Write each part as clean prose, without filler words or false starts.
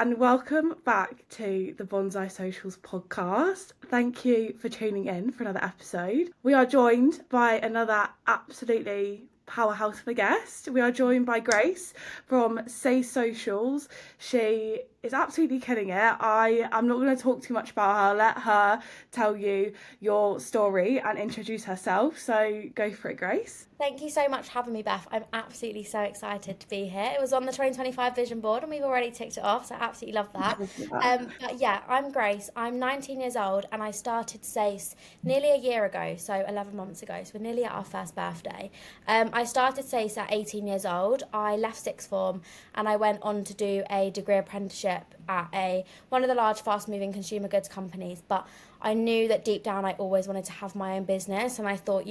and welcome back to the Bonsai Socials podcast. Thank you for tuning in for another episode. We are joined by another absolutely powerhouse of a guest. We are joined by Grace from Sace Socials. She is absolutely killing it. I'm not going to talk too much about her. Let her tell you your story and introduce herself. So go for it, Grace. Thank you so much for having me, Beth. I'm absolutely so excited to be here. It was on the 2025 vision board and we've already ticked it off, so I absolutely love that. But yeah, I'm Grace. I'm 19 years old and I started SACE nearly a year ago, so 11 months ago. So we're nearly at our first birthday. I started SACE at 18 years old. I left sixth form and I went on to do a degree apprenticeship at one of the large fast moving consumer goods companies. But I knew that deep down I always wanted to have my own business, and I thought,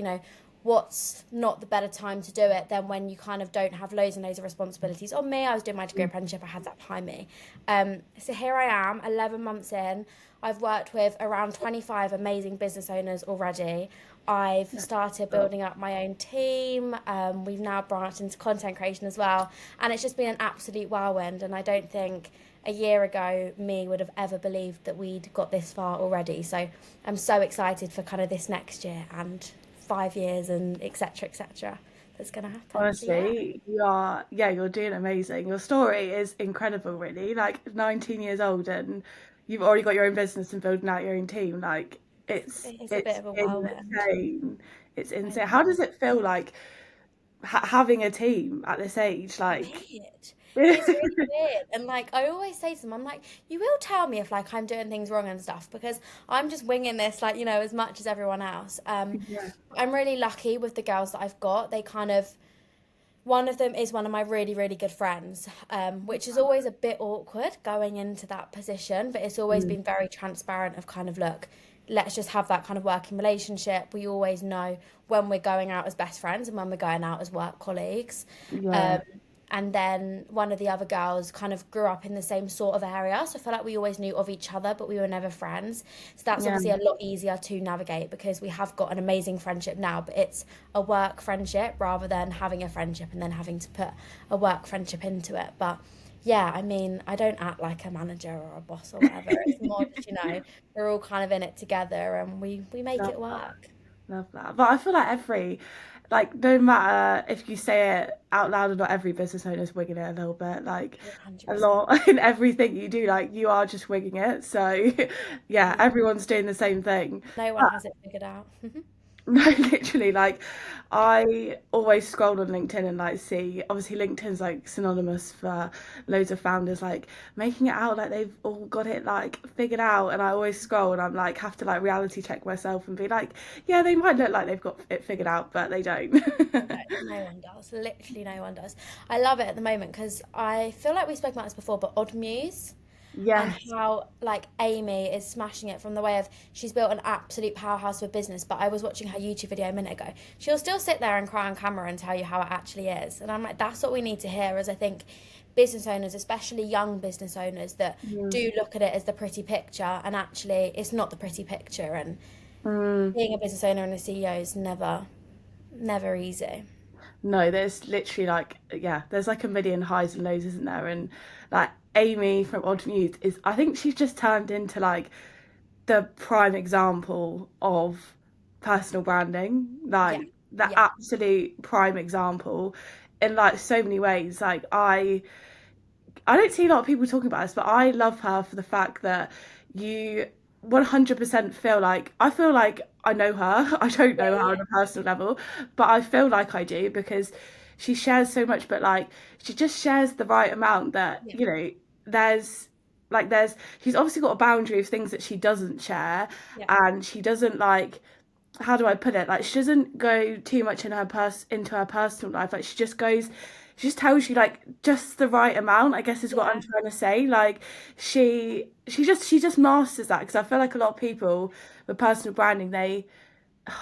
what's not the better time to do it than when you kind of don't have loads and loads of responsibilities on me. I was doing my degree apprenticeship, I had that behind me. So here I am, 11 months in. I've worked with around 25 amazing business owners already. I've started building up my own team. We've now branched into content creation as well. And it's just been an absolute whirlwind. And I don't think a year ago me would have ever believed that we'd got this far already. So I'm so excited for kind of this next year and 5 years and etc that's gonna happen. Honestly, you're doing amazing. Your story is incredible, really. Like 19 years old and you've already got your own business and building out your own team. Like it's It is a bit it's of a whirlwind. insane. It's I insane. How know. does it feel like having a team at this age? Like, Weird. It's really weird. And like I always say to them, I'm like, you will tell me if like I'm doing things wrong and stuff because I'm just winging this like, as much as everyone else. yeah, I'm really lucky with the girls that I've got. They kind of one of them is one of my really, really good friends, which is always a bit awkward going into that position, but it's always mm, been very transparent of kind of, look, let's just have that kind of working relationship. We always know when we're going out as best friends and when we're going out as work colleagues. yeah, Um, and then one of the other girls kind of grew up in the same sort of area. So I feel like we always knew of each other, but we were never friends. So that's yeah. obviously a lot easier to navigate because we have got an amazing friendship now, but it's a work friendship rather than having a friendship and then having to put a work friendship into it. But yeah, I mean, I don't act like a manager or a boss or whatever. It's more just, we're all kind of in it together and we make Love it that. work. Love that. But I feel like no matter if you say it out loud or not, every business owner is wigging it a little bit. Like a 100%. lot in everything you do, like you are just wigging it. So yeah, Yeah. everyone's doing the same thing. No one has it figured out. No, literally, like I always scroll on LinkedIn and like see, obviously LinkedIn's like synonymous for loads of founders like making it out like they've all got it like figured out, and I always scroll and I'm like have to like reality check myself and be like, yeah, they might look like they've got it figured out, but they don't. No, no one does. Literally, no one does. I love it at the moment because I feel like we spoke about this before, but Odd Muse and Yes. how like Amy is smashing it from the way of she's built an absolute powerhouse of business. But I was watching her YouTube video a minute ago. She'll still sit there and cry on camera and tell you how it actually is. And I'm like, that's what we need to hear. As I think business owners, especially young business owners, that Mm. do look at it as the pretty picture, and actually, it's not the pretty picture. And Mm. being a business owner and a CEO is never easy. No, there's literally like yeah, there's like a million highs and lows, isn't there? And like Amy from Odd Mute is, I think she's just turned into like the prime example of personal branding, Yeah, like the yeah, absolute prime example in like so many ways. Like I don't see a lot of people talking about this, but I love her for the fact that you 100% feel like I feel like I know her. I don't yeah, know her yeah, on a personal level, but I feel like I do because she shares so much, but like she just shares the right amount that, yeah, there's there's she's obviously got a boundary of things that she doesn't share, yeah, and she doesn't like, how do I put it? Like she doesn't go too much in into her personal life. Like she just tells you like just the right amount, I guess is what I'm yeah, trying to say. Like she just masters that, because I feel like a lot of people with personal branding, they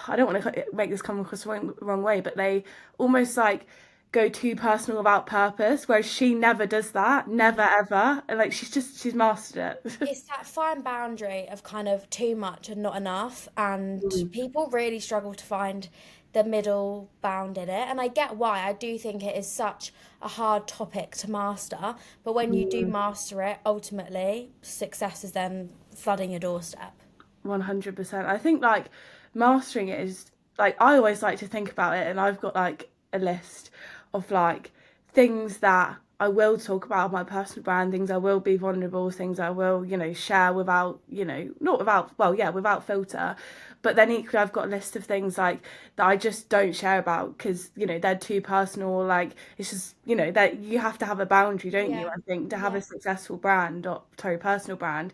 I don't want to make this come across the wrong way, but they almost like go too personal about purpose, whereas she never does that, never yeah. ever. And like she's mastered it. It's that fine boundary of kind of too much and not enough, and Mm. people really struggle to find the middle bound in it. And I get why. I do think it is such a hard topic to master. But when you do Mm, master it, ultimately, success is then flooding your doorstep. 100%. I think like mastering it is like I always like to think about it, and I've got like a list of like things that I will talk about my personal brand, things I will be vulnerable, things I will, share without, not without, well, yeah, without filter. But then equally, I've got a list of things like that I just don't share about because, they're too personal. Or, like, it's just, that you have to have a boundary, don't you? Yeah. I think to have a Yeah. successful brand or, sorry, personal brand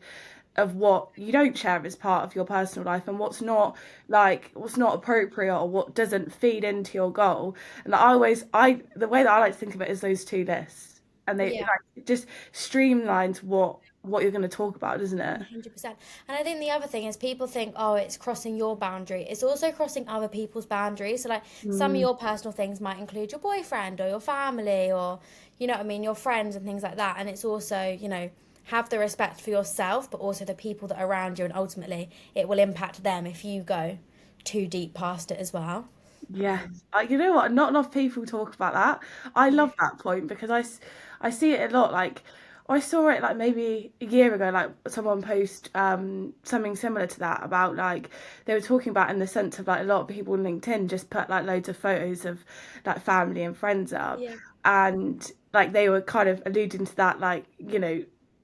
of what you don't share as part of your personal life and what's not appropriate or what doesn't feed into your goal. And I the way that I like to think of it is those two lists, and they Yeah. like it just streamlines what you're going to talk about, doesn't it? 100%. And I think the other thing is people think, oh, it's crossing your boundary. It's also crossing other people's boundaries. So, like, some of Mm, your personal things might include your boyfriend or your family or, you know what I mean, your friends and things like that. And it's also, have the respect for yourself, but also the people that are around you. And ultimately, it will impact them if you go too deep past it as well. yes. You know what? Not enough people talk about that. I Yeah. love that point because I see it a lot. Like, I saw it like maybe a year ago, like someone post something similar to that about like they were talking about in the sense of like a lot of people on LinkedIn just put like loads of photos of like family and friends up, Yeah. and like they were kind of alluding to that, like,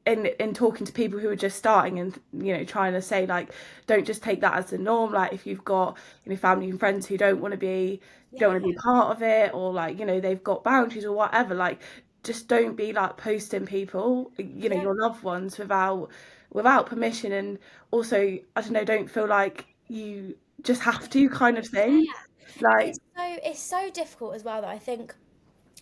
in talking to people who are just starting and trying to say like don't just take that as the norm. Like if you've got family and friends who don't want to be Yeah. part of it, or like they've got boundaries or whatever, like just don't be like posting people, Yeah. your loved ones without permission. And also, I don't know, don't feel like you just have to kind of thing. Yeah. And Like, it's so difficult as well that I think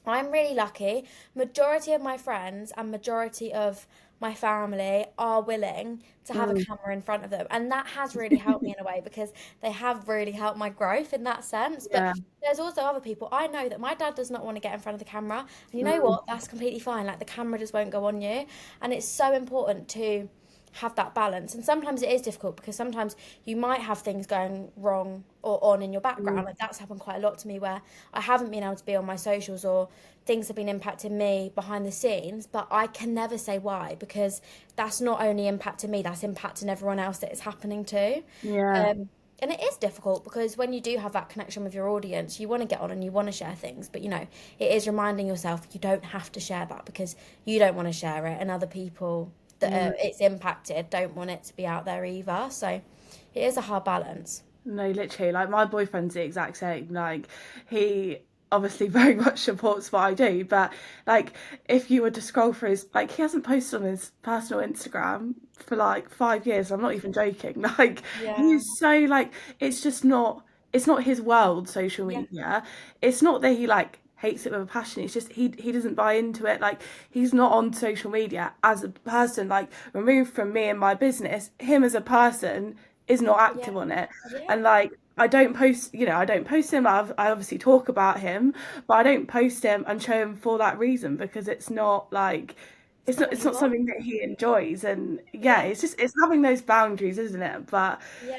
I'm really lucky. Majority of my friends and majority of my family are willing to have a mm, camera in front of them. And that has really helped me in a way because they have really helped my growth in that sense. But yeah, there's also other people. I know that my dad does not want to get in front of the camera. And you know mm, what? That's completely fine. Like the camera just won't go on you. And it's so important to have that balance. And sometimes it is difficult because sometimes you might have things going wrong or on in your background. mm, Like that's happened quite a lot to me where I haven't been able to be on my socials or things have been impacting me behind the scenes, but I can never say why because that's not only impacting me, that's impacting everyone else that it's happening to. yeah. And it is difficult because when you do have that connection with your audience, you want to get on and you want to share things, but it is reminding yourself you don't have to share that because you don't want to share it, and other people that Mm. it's impacted don't want it to be out there either. So it is a hard balance. No, literally, like my boyfriend's the exact same. Like he obviously very much supports what I do, but like if you were to scroll through his, like he hasn't posted on his personal Instagram for like 5 years. I'm not even joking. Like Yeah, he's so like it's not his world, social yeah, media. It's not that he like hates it with a passion. It's just he doesn't buy into it. Like he's not on social media as a person, like removed from me and my business. Him as a person is not yeah, active on it. yeah. And like I don't post him. I obviously talk about him, but I don't post him and show him for that reason because it's not like It's not what it's you not want. something that he enjoys. And yeah, Yeah, it's having those boundaries, isn't it? But yeah.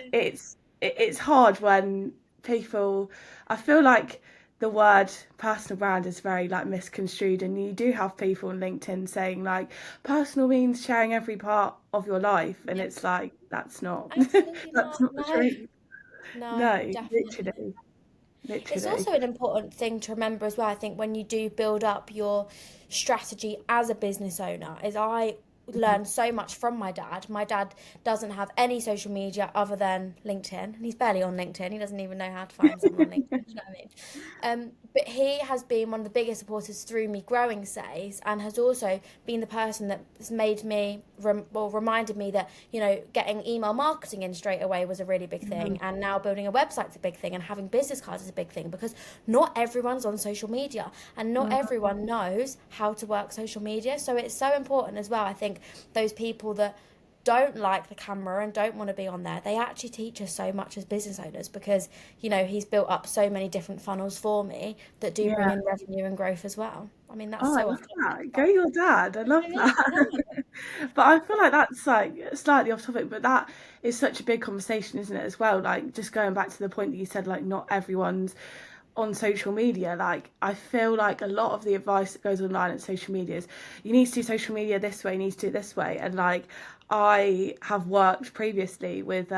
it's hard when people, I feel like the word personal brand is very like misconstrued, and you do have people on LinkedIn saying like personal means sharing every part of your life, and Yeah. it's like that's not Absolutely that's not. not the No, truth. no, No, definitely. literally, It's literally. also an important thing to remember as well, I think, when you do build up your strategy as a business owner, is I learned so much from my dad. My dad doesn't have any social media other than LinkedIn, and he's barely on LinkedIn. He doesn't even know how to find someone on LinkedIn. Do you know what I mean? But he has been one of the biggest supporters through me growing Sace, and has also been the person that has made me, reminded me that, getting email marketing in straight away was a really big thing. And now building a website's a big thing, and having business cards is a big thing because not everyone's on social media and not everyone knows how to work social media. So it's so important as well. I think those people that don't like the camera and don't want to be on there, they actually teach us so much as business owners because, he's built up so many different funnels for me that do bring Yeah. in revenue and growth as well. I mean, that's Oh, I so love off topic, that. Go but your dad. I love I know, I that. know. But I feel like that's like slightly off topic, but that is such a big conversation, isn't it, as well? Like just going back to the point that you said, like not everyone's on social media. Like I feel like a lot of the advice that goes online on social media is you need to do social media this way, you need to do it this way. And like I have worked previously with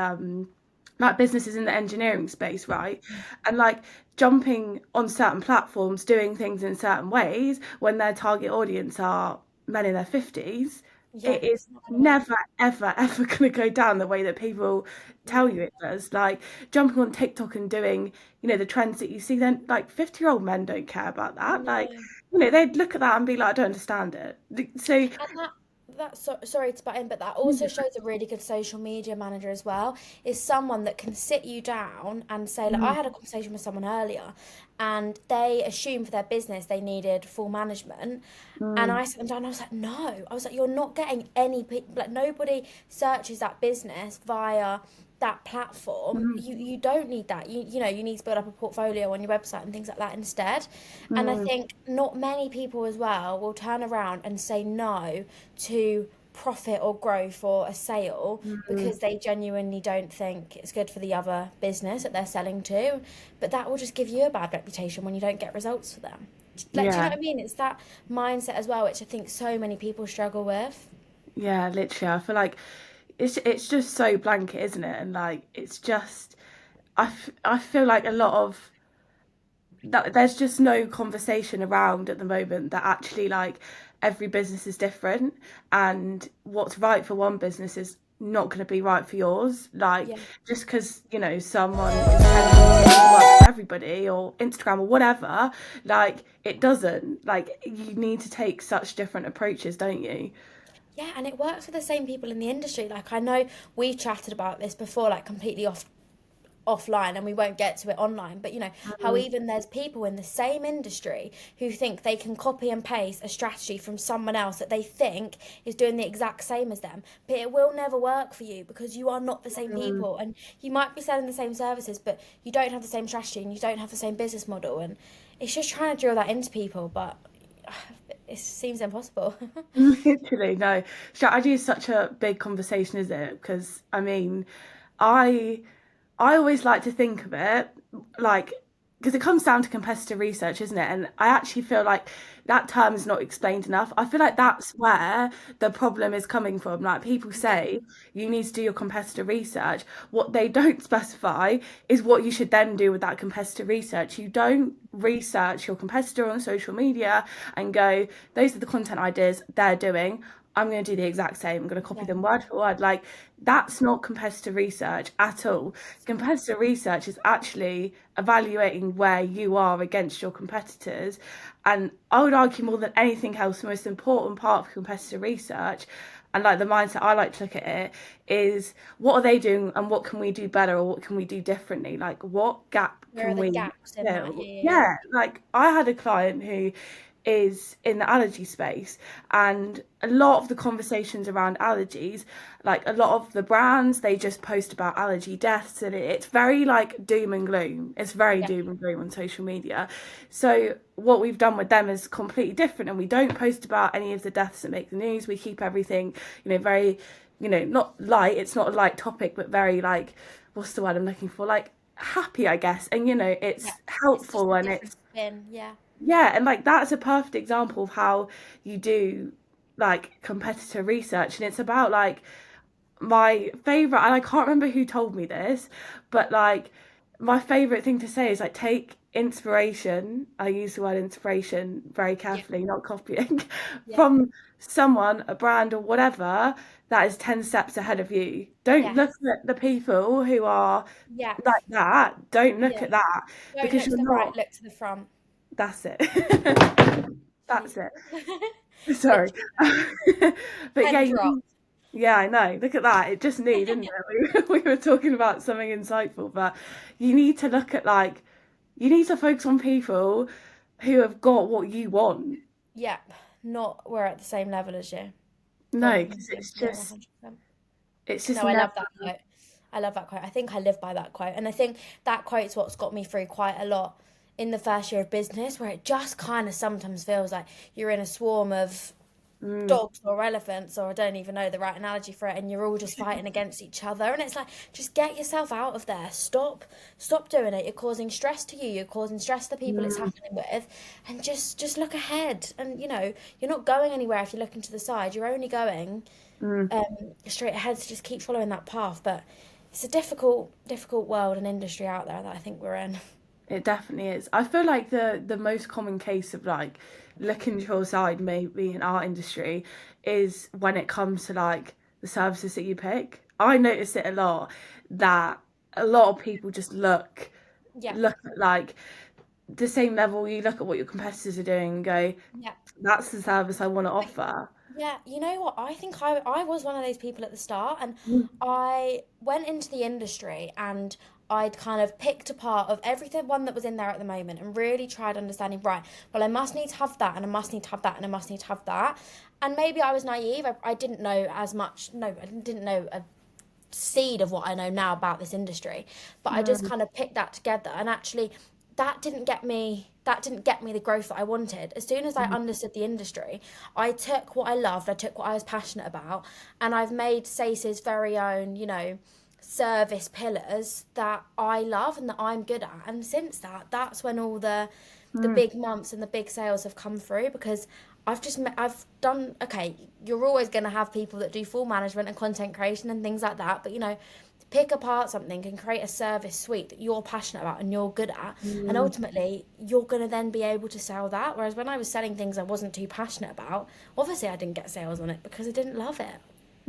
like businesses in the engineering space, right? And like jumping on certain platforms, doing things in certain ways when their target audience are men in their 50s, Yeah, it is it's not gonna work. never, ever, ever going to go down the way that people tell No, you it does. Like jumping on TikTok and doing, the trends that you see, then like 50-year-old men don't care about that. Like, no. they'd look at that and be like, I don't understand it. So, And that's sorry to butt in, but that also shows a really good social media manager as well. Is someone that can sit you down and say, like, I mm, had a conversation with someone earlier, and they assumed for their business they needed full management. And mm, I sat them down and I was like, no. I was like, you're not getting any, like, nobody searches that business via that platform. mm, You don't need that. You need to build up a portfolio on your website and things like that instead. And I mm, think not many people as well will turn around and say no to profit or growth or a sale mm. because they genuinely don't think it's good for the other business that they're selling to. But that will just give you a bad reputation when you don't get results for them. Like, do you know Yeah. what I mean? It's that mindset as well, which I think so many people struggle with. Yeah, literally. I feel like it's just so blanket, isn't it? And like it's just I feel like a lot of that there's just no conversation around at the moment that actually like every business is different and what's right for one business is not going to be right for yours. Like Yeah. just because someone is telling you to work for everybody or Instagram or whatever, like it doesn't. Like you need to take such different approaches, don't you? Yeah, and it works for the same people in the industry. Like, I know we chatted about this before, like completely offline, and we won't get to it online, but how Mm, even there's people in the same industry who think they can copy and paste a strategy from someone else that they think is doing the exact same as them, but it will never work for you because you are not the same mm. people, and you might be selling the same services, but you don't have the same strategy and you don't have the same business model, and it's just trying to drill that into people, but it seems impossible. Literally, no. Strategy is such a big conversation, isn't it? Because I mean, I I always like to think of it like because it comes down to competitor research, isn't it? And I actually feel like that term is not explained enough. I feel like that's where the problem is coming from. Like people Yeah, say you need to do your competitor research. What they don't specify is what you should then do with that competitor research. You don't research your competitor on social media and go, those are the content ideas they're doing. I'm going to do the exact same. I'm going to copy yeah, them word for word. Like, that's not competitor research at all. Competitor research is actually evaluating where you are against your competitors. And I would argue more than anything else, the most important part of competitor research and like the mindset I like to look at it is what are they doing and what can we do better or what can we do differently? Like, what gap where are can the we gaps in that? fill? Yeah, yeah, yeah. Yeah, like I had a client who is in the allergy space and a lot of the conversations around allergies, like a lot of the brands, they just post about allergy deaths and it's very like doom and gloom. It's very Yeah. doom and gloom on social media. So what we've done with them is completely different and we don't post about any of the deaths that make the news. We keep everything, very, not light, it's not a light topic, but very like, what's the word I'm looking for? Like happy, I guess. And Yeah, it's it's just helpful a and different it's spin. Yeah, yeah, and like that's a perfect example of how you do like competitor research. And it's about like my favorite, and I can't remember who told me this, but like my favorite thing to say is like take inspiration. I use the word inspiration very yeah, carefully, not copying, yeah, from someone, a brand or whatever that is 10 steps ahead of you. Don't look yes, at the people who are yeah, like that. Don't look yeah. at that Don't because look to you're the right, not. look to the front. That's it. Yeah. That's it. Sorry. Literally, But yeah, pen drop. yeah, I know. Look at that. It just need, didn't it? We were talking about something insightful, but you need to look at like you need to focus on people who have got what you want. Yep, not we're at the same level as you. No, Couldn't because agree more, 100%. it's just No, I never love that quote. I love that quote. I think I live by that quote. And I think that quote's what's got me through quite a lot in the first year of business where it just kind of sometimes feels like you're in a swarm of Mm, dogs or elephants, or I don't even know the right analogy for it, and you're all just fighting against each other. And it's like, just get yourself out of there. Stop doing it. You're causing stress to you, you're causing stress to the people it's mm, happening with, and just look ahead. And you're not going anywhere if you're looking to the side. You're only going mm. straight ahead, so just keep following that path. But it's a difficult world and industry out there that I think we're in. It definitely is. I feel like the most common case of like looking to your side, maybe in our industry, is when it comes to like the services that you pick. I notice it a lot that a lot of people just Yeah, look at like the same level. You look at what your competitors are doing and go, yeah. that's the service I want to Like, offer. yeah, you know what? I think I was one of those people at the start, and Mm, I went into the industry and I'd kind of picked apart of everything one that was in there at the moment and really tried understanding, right, well, I must need to have that, and I must need to have that, and I must need to have that. And maybe I was naive. I didn't know as much. No, I didn't know a seed of what I know now about this industry. But I just mm, kind of picked that together, and actually that didn't get me the growth that I wanted. As soon as I mm, understood the industry, I took what I loved, I took what I was passionate about, and I've made Sace's very own, service pillars that I love and that I'm good at. And since that's when all the mm. big months and the big sales have come through, because I've done, okay, you're always going to have people that do full management and content creation and things like that, but pick apart something and create a service suite that you're passionate about and you're good at, and Mm. ultimately you're going to then be able to sell that. Whereas when I was selling things I wasn't too passionate about, obviously I didn't get sales on it because I didn't love it.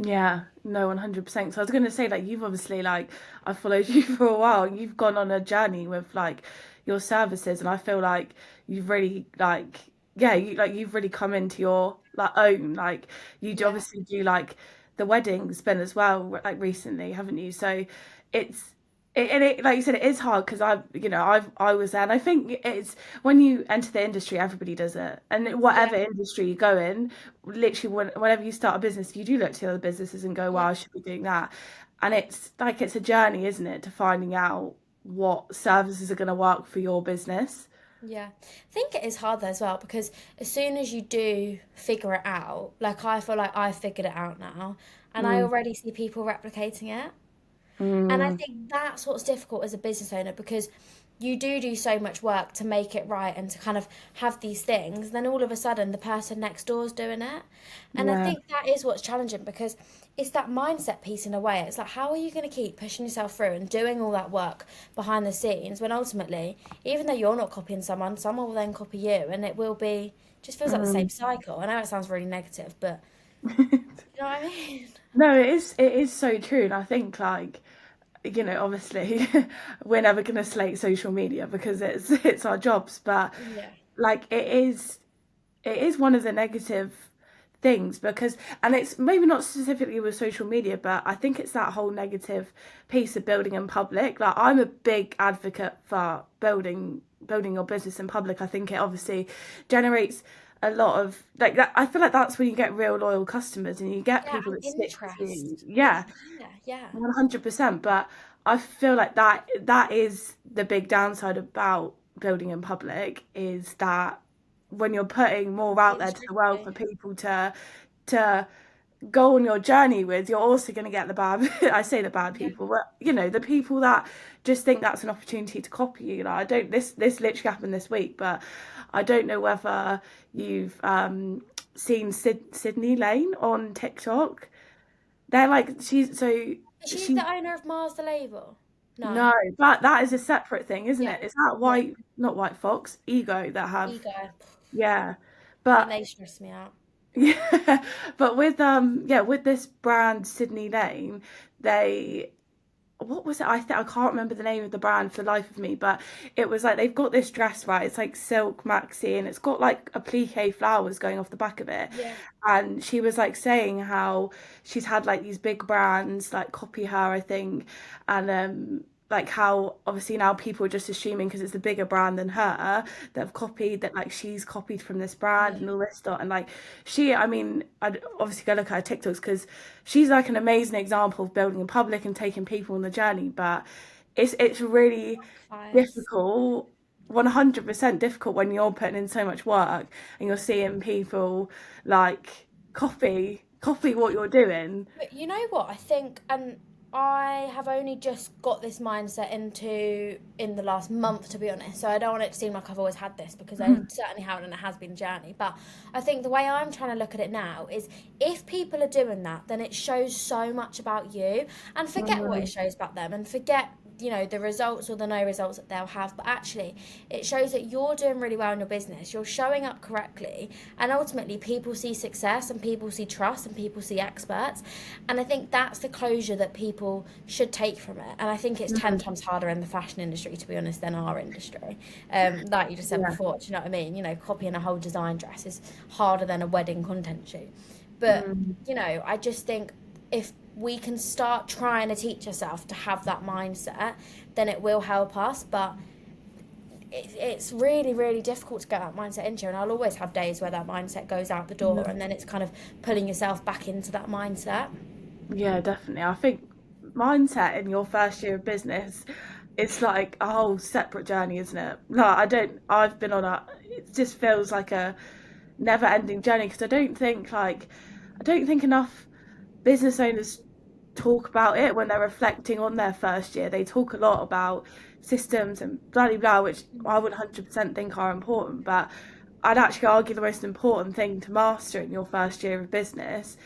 Yeah, no, 100%. So I was going to say, like, you've obviously, like, I've followed you for a while. You've gone on a journey with, like, your services, and I feel like you've really, like, yeah, you've really come into your, like, own. Like, you do Yeah, obviously do, like, the wedding spin as well, like, recently, haven't you? So it's, like you said, it is hard because I was there, and I think it's when you enter the industry, everybody does it, and yeah, whatever industry you go in, literally whenever you start a business, you do look to the other businesses and go, yeah. wow, I should be doing that. And it's like it's a journey, isn't it, to finding out what services are going to work for your business. Yeah, I think it is hard though as well, because as soon as you do figure it out, like I feel like I've figured it out now, and I Mm, already see people replicating it. And I mm, think that's what's difficult as a business owner, because you do so much work to make it right and to kind of have these things. Then all of a sudden, the person next door is doing it. And I yeah. think that is what's challenging, because it's that mindset piece in a way. It's like, how are you going to keep pushing yourself through and doing all that work behind the scenes when ultimately, even though you're not copying someone will then copy you, and it will be, just feels like the same Mm. cycle. I know it sounds really negative, but you know what I mean? No, it is so true, and I think like obviously we're never going to slate social media because it's our jobs, but Yeah. like it is one of the negative things because and it's maybe not specifically with social media, but I think it's that whole negative piece of building in public. Like I'm a big advocate for building your business in public. I think it obviously generates a lot of like that. I feel like that's when you get real loyal customers and you get Yeah, people and that stick with you. interest. Yeah, Yeah. 100%. But I feel like that is the big downside about building in public is that when you're putting more out Being there to the world for scrutiny. people to go on your journey with, you're also going to get the bad I say the bad Yeah. people, but the people that just think that's an opportunity to copy you. Like I don't this literally happened this week, but I don't know whether you've seen Sydney Lane on TikTok. They're like Is she she's the owner of Mars the label? No. no, but that is a separate thing, isn't Yeah. it? Is that Yeah. not White Fox, Ego that have Ego. I yeah. mean, But they stress me out. yeah, but with this brand Sydney Lane, they what was it? I can't remember the name of the brand for the life of me, but it was like they've got this dress right. It's like silk maxi, and it's got like applique flowers going off the back of it. Yeah. And she was like saying how she's had like these big brands like copy her, I think, and like how obviously now people are just assuming because it's a bigger brand than her that have copied that like she's copied from this brand Yeah. and all this stuff. And like I mean, I'd obviously go look at her TikToks because she's like an amazing example of building in public and taking people on the journey. But it's really Bias. difficult 100% difficult when you're putting in so much work and you're seeing people like copy what you're doing. But you know what? I think, and I have only just got this mindset into in the last month, to be honest. So I don't want it to seem like I've always had this, because I certainly haven't, and it has been a journey. But I think the way I'm trying to look at it now is, if people are doing that, then it shows so much about you, and forget what it shows about them, and forget, you know, the results or the no results that they'll have. But actually, it shows that you're doing really well in your business, you're showing up correctly, and ultimately people see success, and people see trust, and people see experts. And I think that's the closure that people should take from it. And I think it's 10 times harder in the fashion industry, to be honest, than our industry. Like you just said before, do you know what I mean? You know, copying a whole design dress is harder than a wedding content shoot. But you know, I just think if we can start trying to teach ourselves to have that mindset, then it will help us. But it's really, really difficult to get that mindset into, and I'll always have days where that mindset goes out the door, and then it's kind of pulling yourself back into that mindset. Yeah, definitely. I think mindset in your first year of business, it's like a whole separate journey, isn't it? No, I've been on it just feels like a never ending journey, because I don't think enough business owners talk about it when they're reflecting on their first year. They talk a lot about systems and blah blah blah, which I would 100% think are important, but I'd actually argue the most important thing to master in your first year of business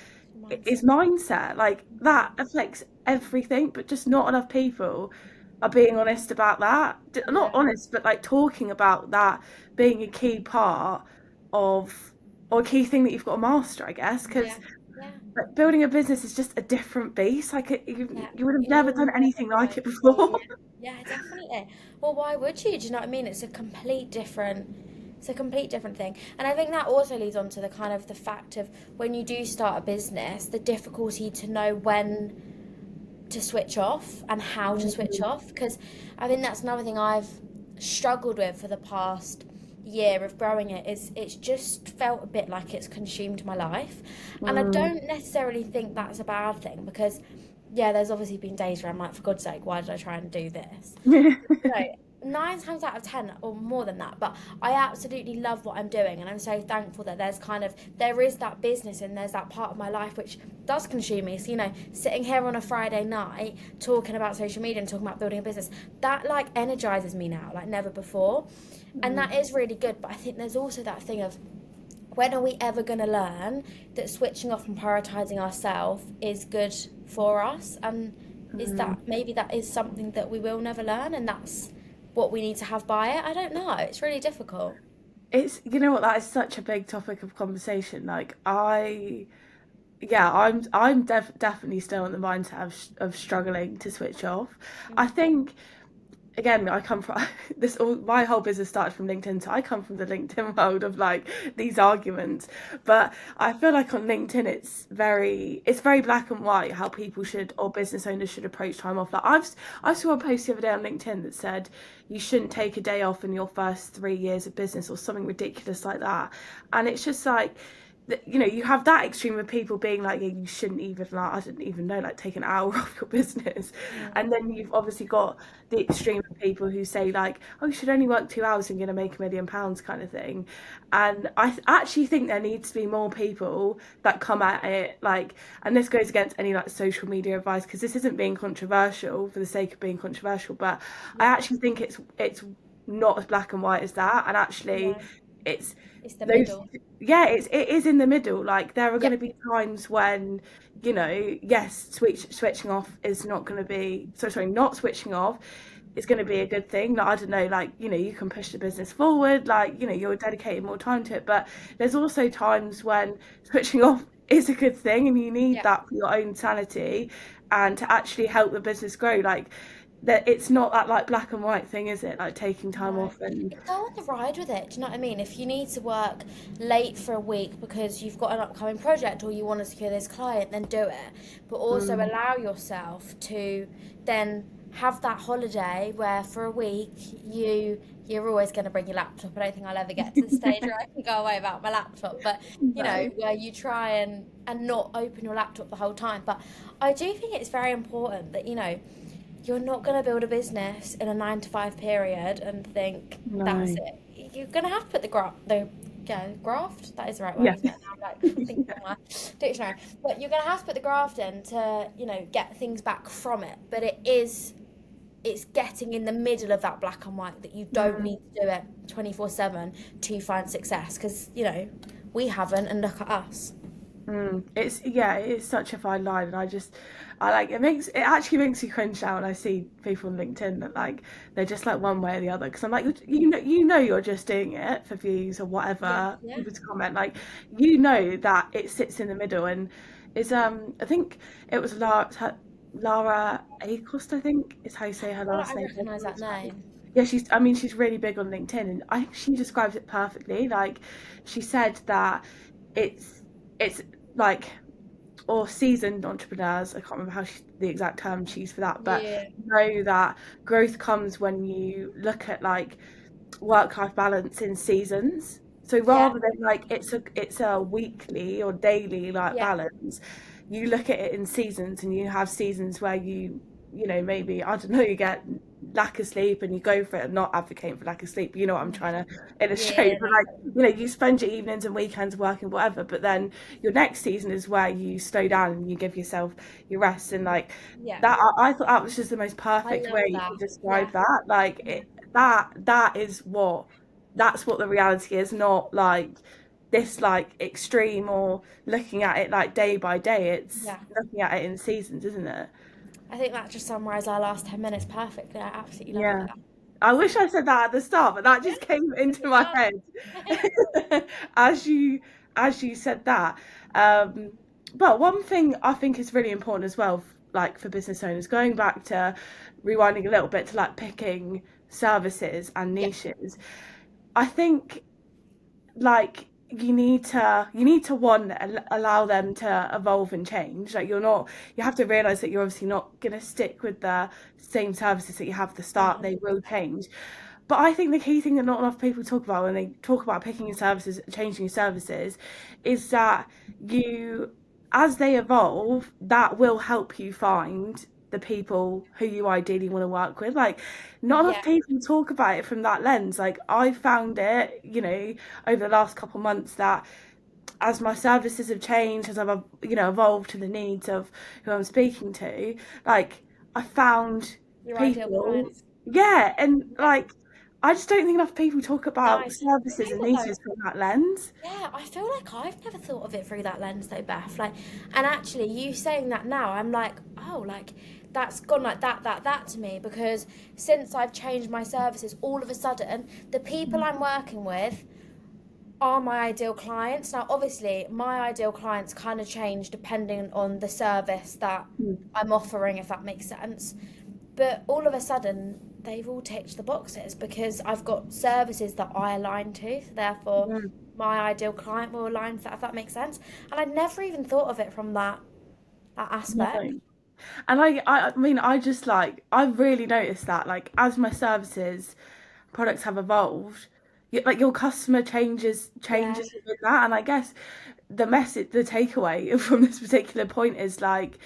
is Mindset. mindset. Like, that affects everything, but just not enough people are being honest about that. Not Yeah, honest, but like talking about that being a key part of, or a key thing that you've got to master, I guess, because yeah, yeah, like, building a business is just a different beast. Like, yeah. you would have never You'll done never anything know. like it Yeah, before. yeah, definitely. Well, why would you? Do you know what I mean? It's a complete different thing. And I think that also leads on to the kind of the fact of, when you do start a business, the difficulty to know when to switch off and how to switch off. Because I think that's another thing I've struggled with for the past year of growing it, is it's just felt a bit like it's consumed my life. And I Mm. don't necessarily think that's a bad thing, because yeah, there's obviously been days where I'm like, for God's sake, why did I try and do this? No, 9 times out of 10 or more than that, but I absolutely love what I'm doing, and I'm so thankful that there is that business, and there's that part of my life which does consume me. So, you know, sitting here on a Friday night talking about social media and talking about building a business, that like energizes me now like never before. And that is really good. But I think there's also that thing of, when are we ever going to learn that switching off and prioritizing ourselves is good for us? And is that, maybe that is something that we will never learn, and that's what we need to have by it? I don't know. It's really difficult. It's, you know what, that is such a big topic of conversation. Like, yeah, I'm definitely still in the mindset of struggling to switch off. I think, again, I come from this all, my whole business started from LinkedIn, so I come from the LinkedIn world of like these arguments. But I feel like on LinkedIn it's very black and white how people should, or business owners should, approach time off. Like, I saw a post the other day on LinkedIn that said you shouldn't take a day off in your first 3 years of business, or something ridiculous like that. And it's just like, you know, you have that extreme of people being like, yeah, you shouldn't even, like, I didn't even know, like, take an hour off your business. And Mm. then you've obviously got the extreme of people who say like, oh, you should only work 2 hours and you're going to make £1 million kind of thing. And actually think there needs to be more people that come at it like, and this goes against any like social media advice, because this isn't being controversial for the sake of being controversial, but I Yeah. actually think it's not as black and white as that. And actually No, it's it's the those, middle. yeah, it is in the middle. Like, there are going Yep. to be times when, you know, yes, switching off is not going to be, sorry, not switching off is going to be a good thing. Like, I don't know, like, you know, you can push the business forward, like, you know, you're dedicating more time to it, but there's also times when switching off is a good thing, and you need Yep. that for your own sanity and to actually help the business grow. Like, that, it's not that like black and white thing, is it? Like, taking time No. off and Go on the ride with it. Do you know what I mean? If you need to work late for a week because you've got an upcoming project, or you want to secure this client, then do it. But also mm, allow yourself to then have that holiday where for a week you're always going to bring your laptop. I don't think I'll ever get to the stage where I can go away without my laptop, but you know, no. where you try and not open your laptop the whole time. But I do think it's very important that, you know, you're not going to build a business in a 9 to 5 period and think that's No. it. You're going to have to put graft, that is the right word, Yeah. isn't it? Now I'm like, thinking my dictionary. But you're going to have to put the graft in to, get things back from it. But it's getting in the middle of that black and white that you don't Mm. need to do it 24/7 to find success because, we haven't, and look at us. It's such a fine line, and I like it actually makes me cringe now when I see people on LinkedIn that like they're just like one way or the other, because I'm like, you know you're just doing it for views or Yeah, whatever, yeah, people to comment, like you know that it sits in the middle. And is I think it was Lara Acost, I think is how you say her I feel like last I name. recognise that name. Yeah, she's really big on LinkedIn, and I think she describes it perfectly. Like she said that it's it's like, or seasoned entrepreneurs, I can't remember the exact term she used for that, but Yeah, know that growth comes when you look at like work-life balance in seasons. So yeah, rather than like it's a weekly or daily like yeah, balance, you look at it in seasons, and you have seasons where maybe, I don't know, you get lack of sleep and you go for it. I'm not advocating for lack of sleep, but you know what I'm trying to illustrate. yeah, But like, you spend your evenings and weekends working, whatever, but then your next season is where you slow down and you give yourself your rest. And like yeah. that, I thought that was just the most I perfect love way that. to describe Yeah, that. Like that's what the reality is, not like this like extreme, or looking at it like day by day. It's yeah. looking at it in seasons, isn't it? I think that just summarised our last 10 minutes perfectly. I absolutely love Yeah. that. I wish I said that at the start, but that Yeah, just came into it's my fun. head as you said that. Um, but one thing I think is really important as well, like for business owners, going back to rewinding a little bit to like picking services and Yeah, niches. I think like you need to one, allow them to evolve and change. Like you have to realize that you're obviously not going to stick with the same services that you have at the start. They will 100%. change. But I think the key thing that not enough people talk about when they talk about picking your services, changing your services, is that you, as they evolve, that will help you find the people who you ideally want to work with. Like, not enough Yeah, people talk about it from that lens. Like, I found it, over the last couple of months, that as my services have changed, as I've, evolved to the needs of who I'm speaking to, like, I found your ideal people, clients. yeah, and Yeah. like, I just don't think enough people talk about Nice. You services know and what though? niches from that lens. Yeah, I feel like I've never thought of it through that lens though, Beth. Like, and actually, you saying that now, I'm like, oh, like that's gone like that to me because since I've changed my services, all of a sudden, the people I'm working with are my ideal clients. Now, obviously, my ideal clients kind of change depending on the service that I'm offering, if that makes sense. But all of a sudden, they've all ticked the boxes because I've got services that I align to. So therefore, Mm. my ideal client will align to that, if that makes sense. And I'd never even thought of it from that No. aspect. And I mean, I just like, I've really noticed that, like, as my services products have evolved, like your customer Yeah, changes within that. And I guess the takeaway from this particular point is like,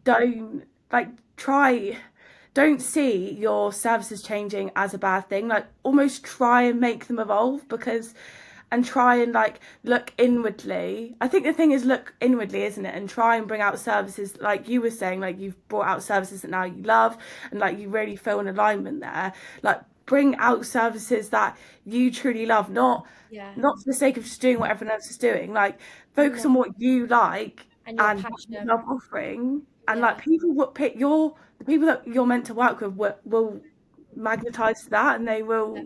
don't like try don't see your services changing as a bad thing. Like, almost try and make them evolve, because and try and like look inwardly. I think the thing is, look inwardly, isn't it? And try and bring out services, like you were saying, like you've brought out services that now you love, and like you really feel an alignment there. Like, bring out services that you truly love, yeah, not for the sake of just doing what everyone else is doing. Like, focus no. on what you like And your and what you passion. love offering. And like, Yeah, people will pick the people that you're meant to work with will magnetize to that, and yeah,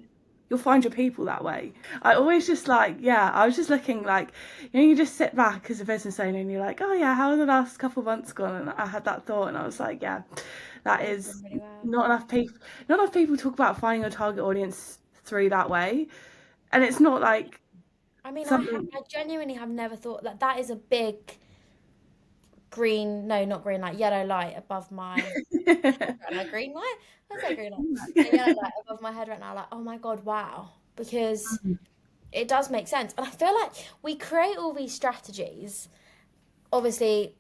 you'll find your people that way. I always just like, yeah, I was just looking like, you just sit back as a business owner and you're like, oh yeah, how are the last couple of months gone? And I had that thought, and I was like, yeah, that it's is been really well. not enough people talk about finding your target audience through that way. And it's not like I mean, something. I genuinely have never thought that is a big green, no, not green light, yellow light above my head right now. Green light? I say green light. A yellow light above my head right now, like, oh my God, wow. Because it does make sense. And I feel like we create all these strategies, obviously,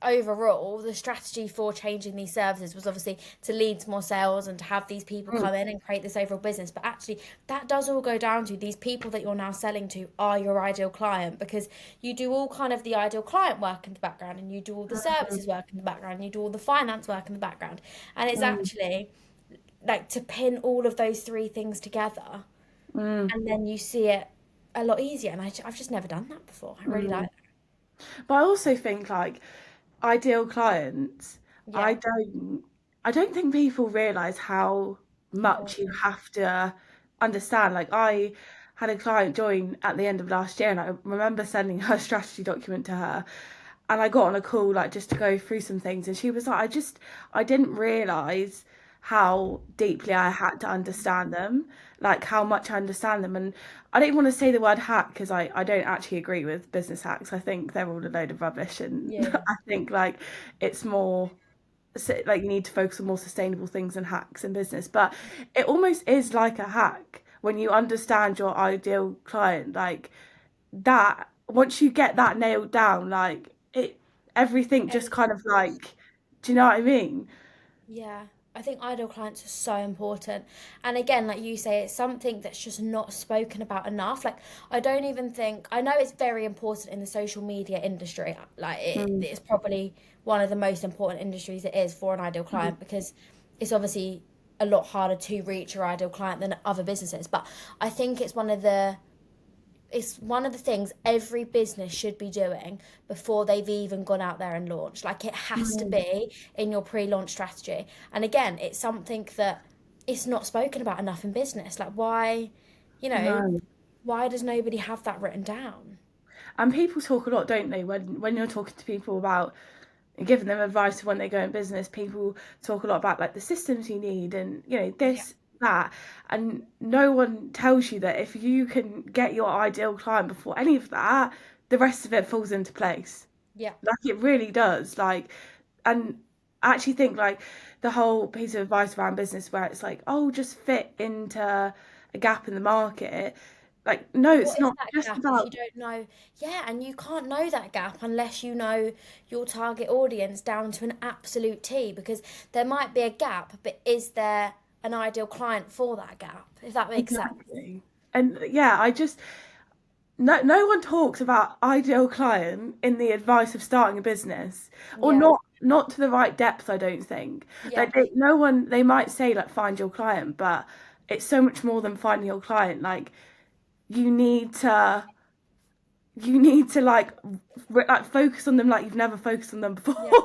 overall, the strategy for changing these services was obviously to lead to more sales and to have these people Mm. come in and create this overall business. But actually, that does all go down to these people that you're now selling to are your ideal client, because you do all kind of the ideal client work in the background, and you do all the services work in the background, and you do all the finance work in the background. And it's Mm. actually like to pin all of those three things together, Mm. and then you see it a lot easier. And I've just never done that before. I really Mm. like But I also think like ideal clients, that. I Yeah, don't I don't think people realise how much you important. have to understand. Like I had a client join at the end of last year and I remember sending her strategy document to her and I got on a call like just to go through some things and she was like, I didn't realise how deeply I had to understand them, like how much I understand them. And I don't want to say the word hack because I don't actually agree with business hacks. I think they're all a load of rubbish and Yeah, I think like it's more like you need to focus on more sustainable things and hacks in business. But it almost is like a hack when you understand your ideal client, like that once you get that nailed down, like it everything just everything kind of falls. like, do you know what I mean? Yeah, I think ideal clients are so important. And again, like you say, it's something that's just not spoken about enough. Like, I don't even think, I know it's very important in the social media industry. Like, Mm, it's probably one of the most important industries it is for an ideal mm, client, because it's obviously a lot harder to reach your ideal client than other businesses. But I think it's one of the things every business should be doing before they've even gone out there and launched. Like, it has to mm. be in your pre-launch strategy. And again, it's something that it's not spoken about enough in business. Like, you know, No. why does nobody have that written down? And people talk a lot, don't they? When you're talking to people about giving them advice when they go in business, people talk a lot about like the systems you need and Yeah, this, that. And no one tells you that if you can get your ideal client before any of that, the rest of it falls into place. yeah. Like it really does. Like, and I actually think like the whole piece of advice around business where it's like, oh, just fit into a gap in the market. Like, no, it's What is not that just gap if you about. don't know? Yeah, and you can't know that gap unless you know your target audience down to an absolute T, because there might be a gap, but is there an ideal client for that gap, if that makes sense? Exactly. And yeah, I just no one talks about ideal client in the advice of starting a business, or Yeah, not to the right depth, I don't think. yeah. Like no one, they might say like find your client, but it's so much more than finding your client. Like you need to like like focus on them like you've never focused on them before. Yeah,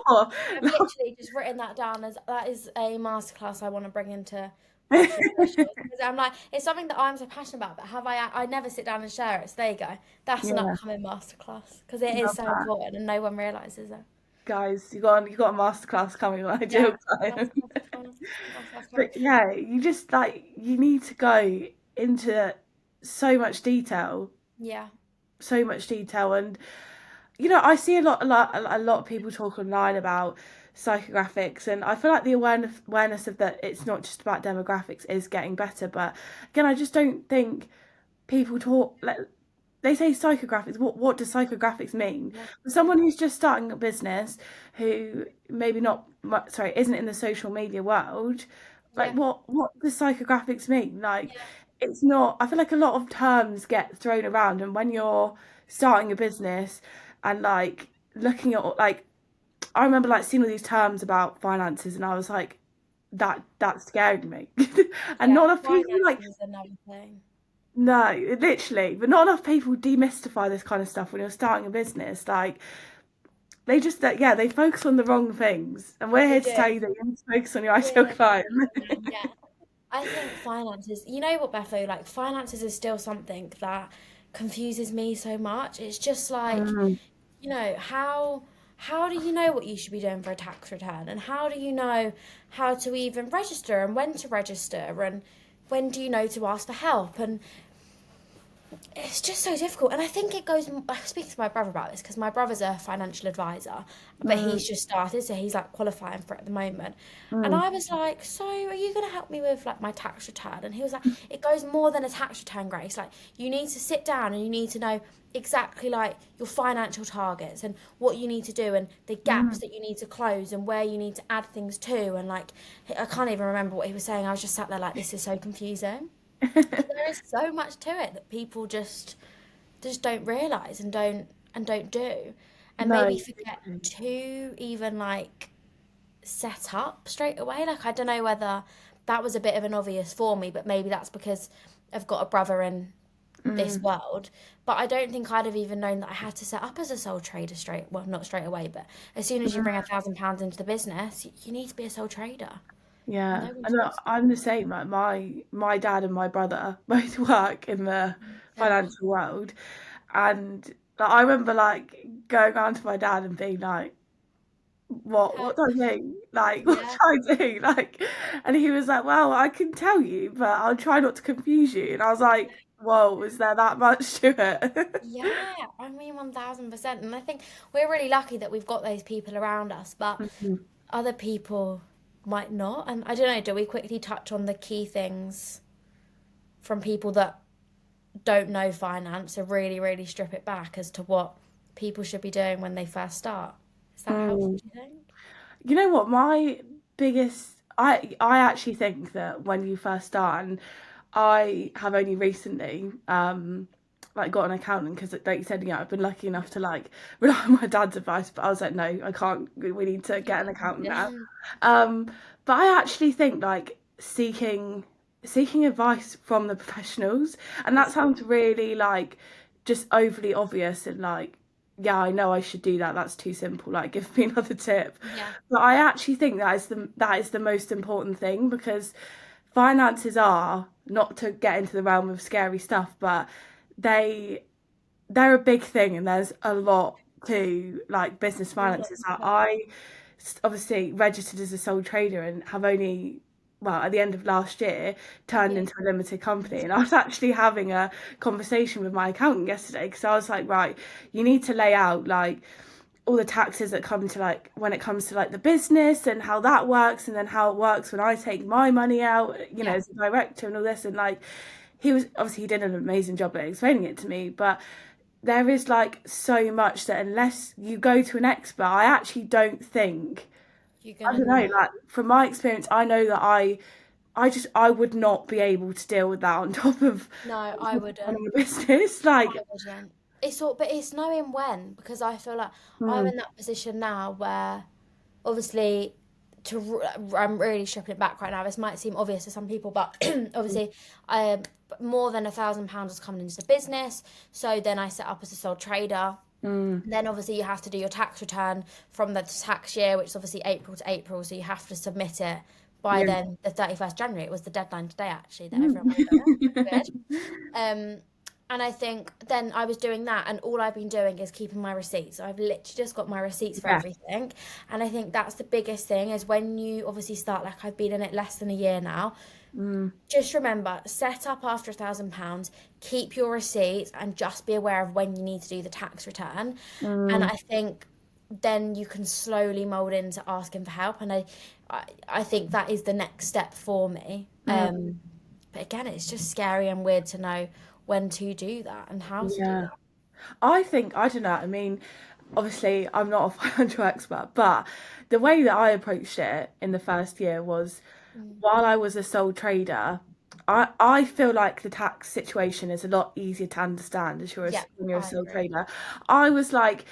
I've literally just written that down as that is a masterclass I want to bring into Sace Socials, because I'm like, it's something that I'm so passionate about, but I never sit down and share it. So there you go. That's an Yeah, upcoming masterclass, because it is love so that. important and no one realizes it. Guys, you got a masterclass coming on ideal Yeah, client. masterclass is coming. Masterclass coming. But yeah, you just like you need to go into so much detail, Yeah, so much detail, and I see a lot of people talk online about psychographics, and I feel like the awareness of that it's not just about demographics is getting better. But again, I just don't think people talk like they say psychographics. What does psychographics mean? yeah, For someone who's just starting a business, who maybe not sorry isn't in the social media world, like yeah, what does psychographics mean? Like yeah, it's not. I feel like a lot of terms get thrown around, and when you're starting a business and like looking at like I remember like seeing all these terms about finances, and I was like that scared me, and yeah. not enough people like Finances is another thing. no, literally, but not enough people demystify this kind of stuff when you're starting a business. Like they just that yeah, they focus on the wrong things, and we're They here to do. tell you that you need to focus on your We're ideal here to client. break it down. Yeah. I think finances, you know what, Beth, though, like finances is still something that confuses me so much. It's just like, Mm, how do you know what you should be doing for a tax return? And how do you know how to even register and when to register? And when do you know to ask for help? And It's just so difficult. And I think it goes, I was speaking to my brother about this because my brother's a financial advisor, but Mm, he's just started, so he's like qualifying for it at the moment. And mm, I was like, so are you going to help me with like my tax return? And he was like, it goes more than a tax return, Grace. Like, you need to sit down and you need to know exactly like your financial targets and what you need to do and the gaps mm. that you need to close and where you need to add things to. And like, I can't even remember what he was saying. I was just sat there like, this is so confusing. Because there is so much to it that people just don't realize and don't do, and No, maybe forget to even like set up straight away. Like, I don't know whether that was a bit of an obvious for me, but maybe that's because I've got a brother in this mm, world. But I don't think I'd have even known that I had to set up as a sole trader well, not straight away, but as soon as you bring mm. £1,000 into the business, you need to be a sole trader. Yeah, No one I know talks about I'm the same. Like my dad and my brother both work in the it. financial world, and like, I remember like going around to my dad and being like, what How, do I do? Like, what yeah. do I do? Like, and he was like, well, I can tell you, but I'll try not to confuse you. And I was like, whoa, is there that much to it? Yeah, I mean 1000%. And I think we're really lucky that we've got those people around us, but Mhm. other people might not. And I don't know, do we quickly touch on the key things from people that don't know finance and really, really strip it back as to what people should be doing when they first start? Is that helpful, Mm. do you think? You know what? My biggest, I actually think that when you first start, and I have only recently like got an accountant because like you said, yeah, I've been lucky enough to like rely on my dad's advice, but I was like, no, I can't. We need to You get an can. accountant now. Yeah. Um, but I actually think like seeking advice from the professionals, and that It's sounds really like just overly obvious and like, yeah, I know I should do that. That's too simple. Like, give me another tip. Yeah. But I actually think that is the most important thing because finances are not to get into the realm of scary stuff, but they they're a big thing and there's a lot to like business A lot finances. to it. I obviously registered as a sole trader and have only well at the end of last year turned Yeah. into a limited company, and I was actually having a conversation with my accountant yesterday because I was like, right, you need to lay out like all the taxes that come to like when it comes to like the business and how that works and then how it works when I take my money out, Yeah. as a director and all this, and like he did an amazing job at explaining it to me, but there is like so much that unless you go to an expert, I actually don't think, You're I gonna don't know, know. like from my experience, I know that I would not be able to deal with that on top of No, I running wouldn't. a business. Like, I wouldn't. It's all, but it's knowing when, because I feel like I'm mm, in that position now where obviously I'm really stripping it back right now. This might seem obvious to some people, but obviously, I more than £1,000 was coming into the business. So then I set up as a sole trader. mm, Then obviously you have to do your tax return from the tax year, which is obviously April to April. So you have to submit it by yeah. then the 31st January. It was the deadline today actually that Mm. everyone would have done it. Weird. Um, and I think then I was doing that, and all I've been doing is keeping my receipts. So I've literally just got my receipts for Yeah. everything. And I think that's the biggest thing is when you obviously start, like I've been in it less than a year now, Mm, just remember, set up after £1,000, keep your receipts, and just be aware of when you need to do the tax return. And mm, I think then you can slowly mold into asking for help. And I think that is the next step for me. mm, But again, it's just scary and weird to know when to do that and how to do yeah. that. I think, I don't know, I mean, obviously I'm not a financial expert, but the way that I approached it in the first year was Mm. while I was a sole trader, I feel like the tax situation is a lot easier to understand as Yeah, when you're a I sole agree. trader. I was like,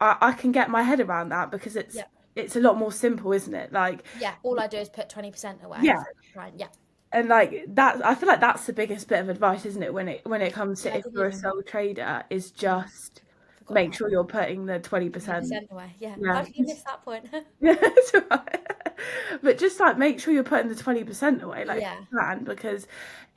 I can get my head around that because it's Yeah, it's a lot more simple, isn't it? Like, yeah. All I do is put 20% away yeah, for right. Yeah, and like that, I feel like that's the biggest bit of advice, isn't it? When it comes yeah. to I if didn't you're a even. sole trader, is Mm, just forgot make about sure that. you're putting the 20%. 20% away. Yeah. How Yeah. did you miss that point? Yeah, it's alright. But just like make sure you're putting the 20% away, like if Yeah, you can, because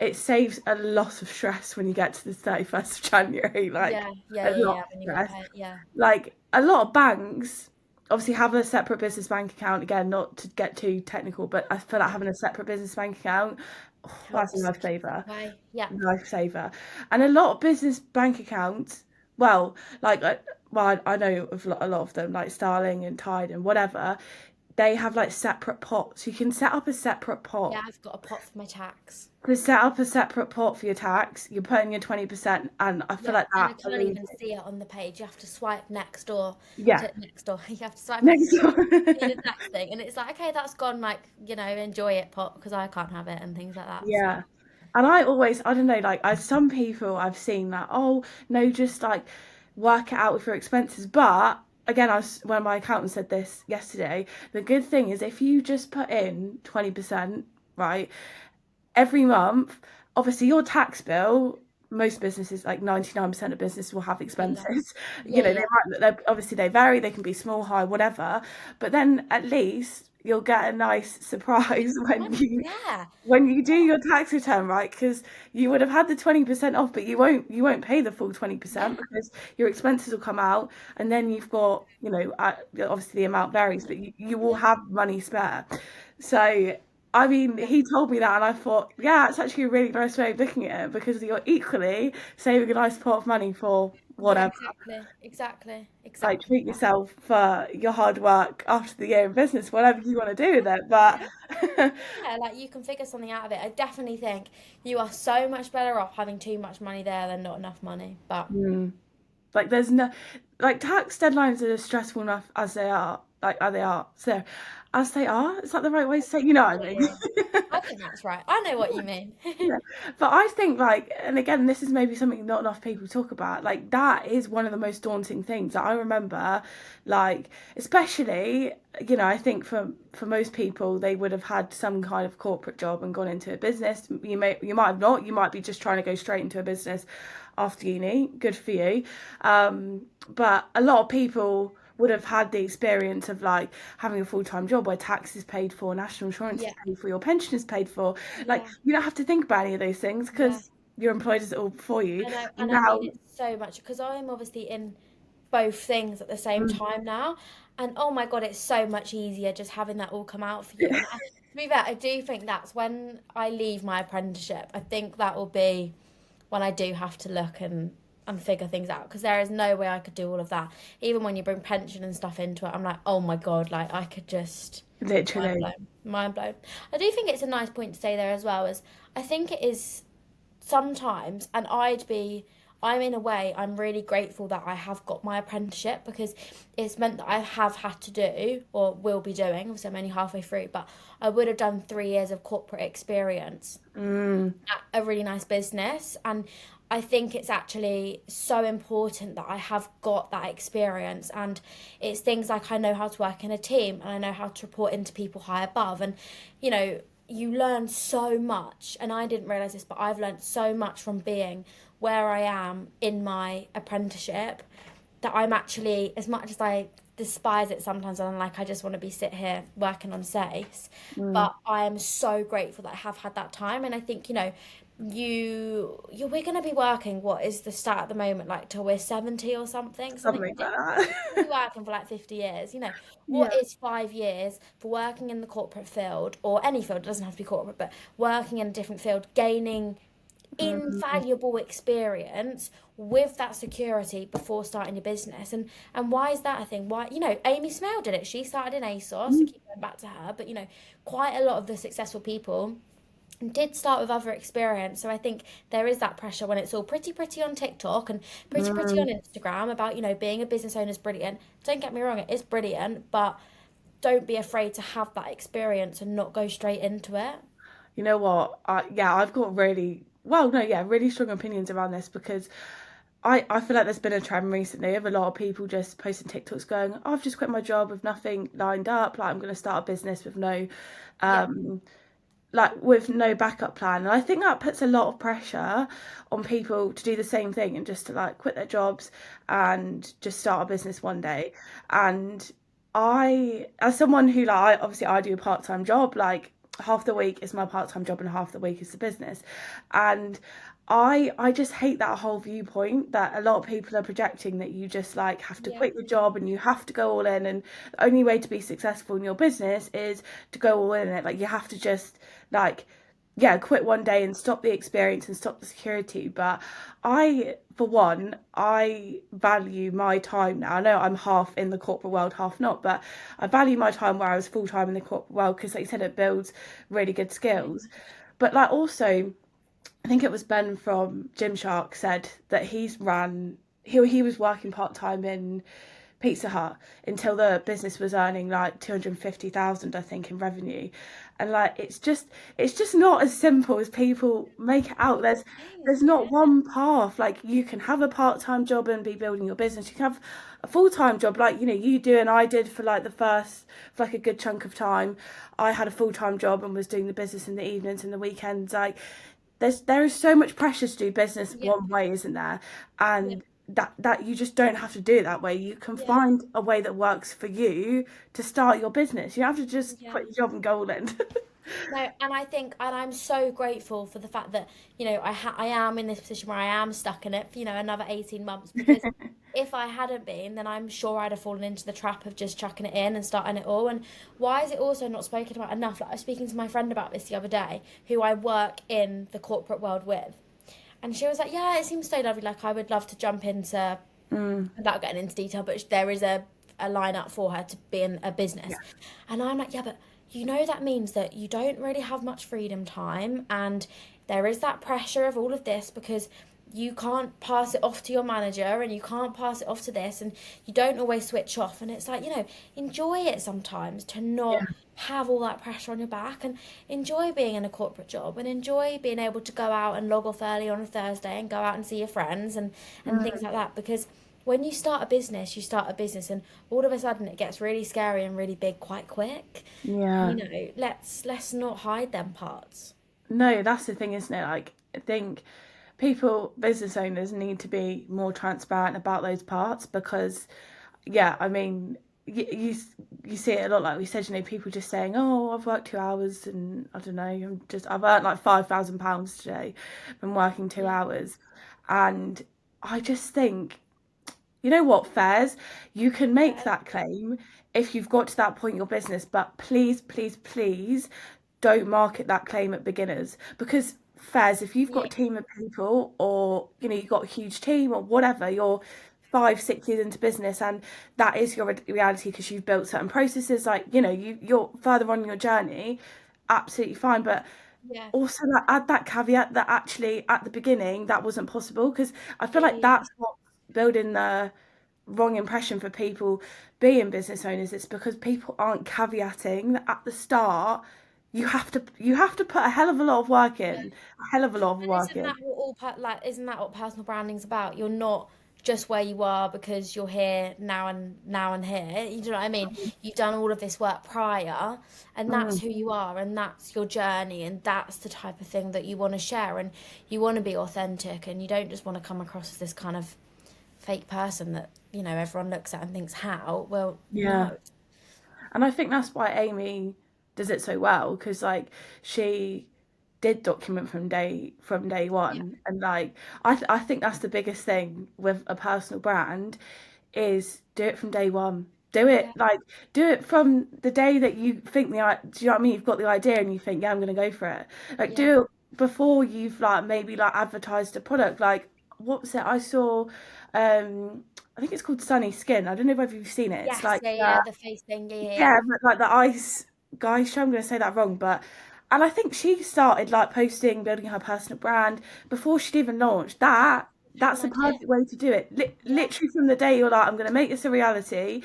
it saves a lot of stress when you get to the 31st of January, like yeah, yeah, a yeah, lot yeah. of When you got to stress. pay it, yeah, Like a lot of banks obviously have a separate business bank account, again, not to get too technical, but I feel like having a separate business bank account that's a helps lifesaver. way. Yeah. Lifesaver. And a lot of business bank accounts, well, like, I know of a lot of them, like Starling and Tide and whatever, they have like separate pots. You can set up a separate pot. Yeah, I've got a pot for my tax. To set up a separate pot for your tax, you're putting your 20%, and I feel Yeah, like and that I can't alleviates. even see it on the page. You have to swipe next door Yeah, to next door. You have to swipe next next door door. to see the tax thing, and it's like, okay, that's gone. Like, enjoy it, pot, because I can't have it and things like that. So Yeah. And I don't know, like, some people I've seen that, oh, no, just like work it out with your expenses. But again, when my accountant said this yesterday, the good thing is if you just put in 20%, right, every month, obviously your tax bill, most businesses, like 99% of businesses will have be less. expenses. Yeah, They yeah, might, obviously they vary, they can be small, high, whatever. But then at least you'll get a nice surprise 100%. Yeah, when you do your tax return, right? Because you would have had the 20% off, but you won't pay the full 20% yeah, because your expenses will come out, and then you've got, obviously the amount varies, but you will yeah. have money spare. So, I mean, Yeah. he told me that, and I thought, yeah, it's actually a really nice way of looking at it because you're equally saving a nice pot of money for Yeah, whatever. exactly Like, treat that. yourself for your hard work after the year in business, whatever you want to do with it. But Yeah, like you can figure something out of it. I definitely think you are so much better off having too much money there than not enough money. But mm, like, there's no, like, tax deadlines are stressful enough as they are. Like, as they are. So, as they are, is that the right way to say? You know what I yeah, mean? I think that's right. I know what you mean. Yeah. But I think, like, and again, this is maybe something not enough people talk about. Like, that is one of the most daunting things that I remember. Like, especially, I think for most people, they would have had some kind of corporate job and gone into a business. You might have not. You might be just trying to go straight into a business after uni. Good for you. But a lot of people would have had the experience of like having a full-time job where tax is paid for, national insurance is Yeah, paid for, your pension is paid for. Like, yeah, you don't have to think about any of those things yeah. because your employer does it all for you. And I Now, mean it so much because I'm obviously in both things at the same mm, time now. And oh my God, it's so much easier just having that all come out for you. And to be fair, I do think that's when I leave my apprenticeship. I think that will be when I do have to look and figure things out because there is no way I could do all of that. Even when you bring pension and stuff into it, I'm like, oh my God, like I could just mind literally. blown, mind blown. I do think it's a nice point to say there as well, as I think it is sometimes, and I'm in a way, I'm really grateful that I have got my apprenticeship because it's meant that I have had to do or will be doing, obviously I'm only halfway through, but I would have done 3 years of corporate experience Mm, at a really nice business. And I think it's actually so important that I have got that experience. And it's things like I know how to work in a team and I know how to report into people high above. And, you learn so much. And I didn't realize this, but I've learned so much from being where I am in my apprenticeship that I'm actually, as much as I despise it sometimes, and I'm like, I just want to be sit here working on Sace, mm, but I am so grateful that I have had that time. And I think, we're going to be working, what is the stat at the moment, like till we're 70 or something something like ridiculous. We'll that. be working for like 50 years. What Yeah. is 5 years for working in the corporate field or any field, it doesn't have to be corporate, but working in a different field, gaining Mm, invaluable experience with that security before starting your business. And why is that a thing? Why, Amy Smale did it. She started in ASOS, to mm, keep going back to her, but quite a lot of the successful people did start with other experience. So I think there is that pressure when it's all pretty on TikTok and pretty on mm. Instagram about, being a business owner is brilliant. Don't get me wrong, it is brilliant, but don't be afraid to have that experience and not go straight into it. You know what? Yeah, I've got really, well, no, yeah, really strong opinions around this because I feel like there's been a trend recently of a lot of people just posting TikToks going, oh, I've just quit my job with nothing lined up. Like, I'm going to start a business with Yeah, um, with no backup plan. And I think that puts a lot of pressure on people to do the same thing and just to like quit their jobs and just start a business one day. And as someone who like, obviously I do a part-time job, like half the week is my part-time job and half the week is the business. And I just hate that whole viewpoint that a lot of people are projecting that you just like have to yeah, quit your job and you have to go all in, and the only way to be successful in your business is to go all in it. Like, you have to just like yeah, quit one day and stop the experience and stop the security. But for one, I value my time now. I know I'm half in the corporate world, half not, but I value my time where I was full time in the corporate world because, like you said, it builds really good skills. But like also, I think it was Ben from Gymshark said that he was working part time in Pizza Hut until the business was earning like 250,000, I think, in revenue. And like it's just not as simple as people make it out. There's not one path. Like you can have a part-time job and be building your business. You can have a full-time job like you do and I did for like for like a good chunk of time. I had a full-time job and was doing the business in the evenings and the weekends. Like there is so much pressure to do business Yeah, one way, isn't there? yeah, And that you just don't have to do it that way. You can yeah, find a way that works for you to start your business. You have to just yeah. quit your job and go all in. No, and I think, and I'm so grateful for the fact that, I am in this position where I am stuck in it for, another 18 months, because if I hadn't been, then I'm sure I'd have fallen into the trap of just chucking it in and starting it all. And why is it also not spoken about enough? Like I was speaking to my friend about this the other day, who I work in the corporate world with. And she was like, yeah, it seems so lovely. Like I would love to jump into, Mm, without getting into detail, but there is a line up for her to be in a yeah. business. And I'm like, yeah, but that means that you don't really have much freedom time. And there is that pressure of all of this because you can't pass it off to your manager and you can't pass it off to this and you don't always switch off. And it's like, enjoy it sometimes to Yeah. not have all that pressure on your back and enjoy being in a corporate job and enjoy being able to go out and log off early on a Thursday and go out and see your friends and things Mm, like that, because when you start a business, and all of a sudden it gets really scary and really big quite quick. yeah. Let's not hide them parts. No, that's the thing, isn't it? Like, I think business owners need to be more transparent about those parts because, yeah, I mean, you see it a lot. Like we said, people just saying, "Oh, I've worked 2 hours and I don't know, I've earned like £5,000 today from working two Yeah, hours," and I just think, you know what, Fairs, you can make fair. that claim if you've got to that point in your business, but please, please, please don't market that claim at beginners because Fairs, if you've got Yeah, a team of people or you've got a huge team or whatever, you're 5, 6 years into business and that is your reality because you've built certain processes, like you're further on your journey, absolutely fine. But yeah, also like, add that caveat that actually at the beginning that wasn't possible because I feel yeah, like yeah. that's what building the wrong impression for people being business owners. It's because people aren't caveating that at the start you have to put a hell of a lot of work Yeah. in, a hell of a lot of And work in. isn't that what personal branding's about? You're not just where you are because you're here now and here. You know what I mean? You've done all of this work prior, and that's Mm, who you are, and that's your journey, and that's the type of thing that you want to share, and you want to be authentic, and you don't just want to come across as this kind of fake person that, everyone looks at and thinks, how? Well, yeah. no. And I think that's why Amy does it so well because like she did document from day Yeah, one, and like I think that's the biggest thing with a personal brand is do it from day one. yeah, Do it from the day that you think do you know what I mean? You've got the idea and you think, yeah, I'm gonna go for it. Like yeah. do it before you've like maybe like advertised a product. Like what was it? I saw I think it's called Sunny Skin. I don't know whether you've seen it. It's Yes, like yeah, yeah, the face thing, yeah, yeah, yeah. yeah, but like the ice guy show. I'm gonna say that wrong, but and I think she started like posting, building her personal brand before she'd even launched. Had an That's the idea. perfect way to do it. Yeah. Literally from the day you're like, I'm gonna make this a reality,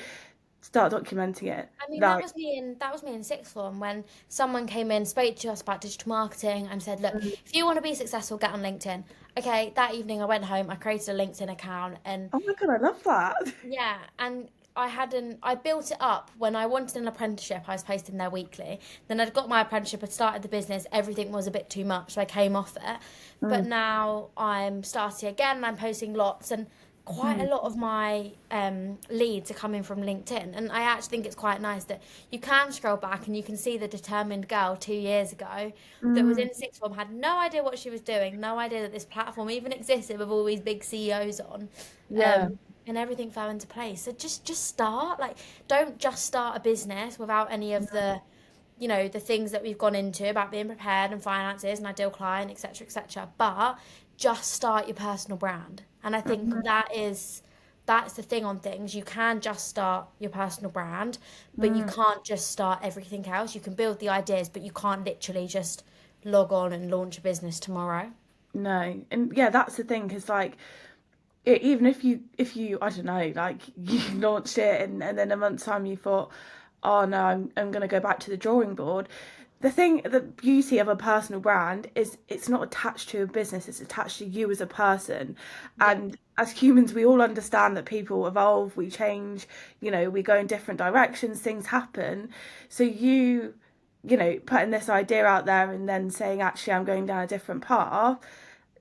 start documenting it. I mean, Like, that was me in sixth form when someone came in, spoke to us about digital marketing, and said, "Look, mm, if you want to be successful, get on LinkedIn." Okay, that evening I went home, I created a LinkedIn account, and oh my God, I love that. yeah, and I built it up when I wanted an apprenticeship. I was posting there weekly. Then I'd got my apprenticeship, I'd started the business. Everything was a bit too much, so I came off it. But Mm, now I'm starting again, and I'm posting lots, and quite a mm, lot of my leads are coming from LinkedIn. And I actually think it's quite nice that you can scroll back and you can see the determined girl 2 years ago that was mm, in sixth form, had no idea what she was doing, no idea that this platform even existed with all these big CEOs on. yeah, And everything fell into place. So just start. Like, don't just start a business without any of the, you know, the things that we've gone into about being prepared and finances and ideal client, etc., etc. But just start your personal brand. And I think that's the thing on things. You can just start your personal brand, but you can't just start everything else. You can build the ideas, but you can't literally just log on and launch a business tomorrow. No, and yeah, that's the thing, because like even if you I don't know, like you launched it and then a month's time you thought, oh no, I'm gonna go back to the drawing board. The beauty of a personal brand is it's not attached to a business, it's attached to you as a person. Yeah. And as humans, we all understand that people evolve, we change, we go in different directions, things happen. So putting this idea out there and then saying, actually, I'm going down a different path,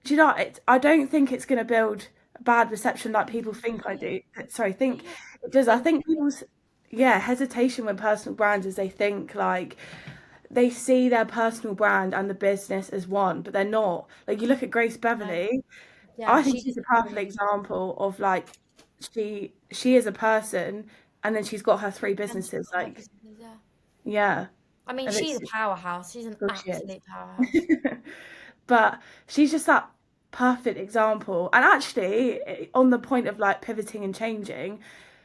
do you know, I don't think it's going to build a bad reception like people think I do. Sorry, think Yeah. it does. I Think, think people's, yeah, hesitation with personal brands is they think like they see their personal brand and the business as one, but they're not. Like you look at Grace Beverly, yeah, I think she she's just a perfect really example of like she is a person, and then she's got her three and she's businesses. got her Like, businesses, yeah. yeah, I mean, and she's it's a powerhouse. She's an well, she is. absolute powerhouse. But she's just that perfect example. And actually, on the point of like pivoting and changing,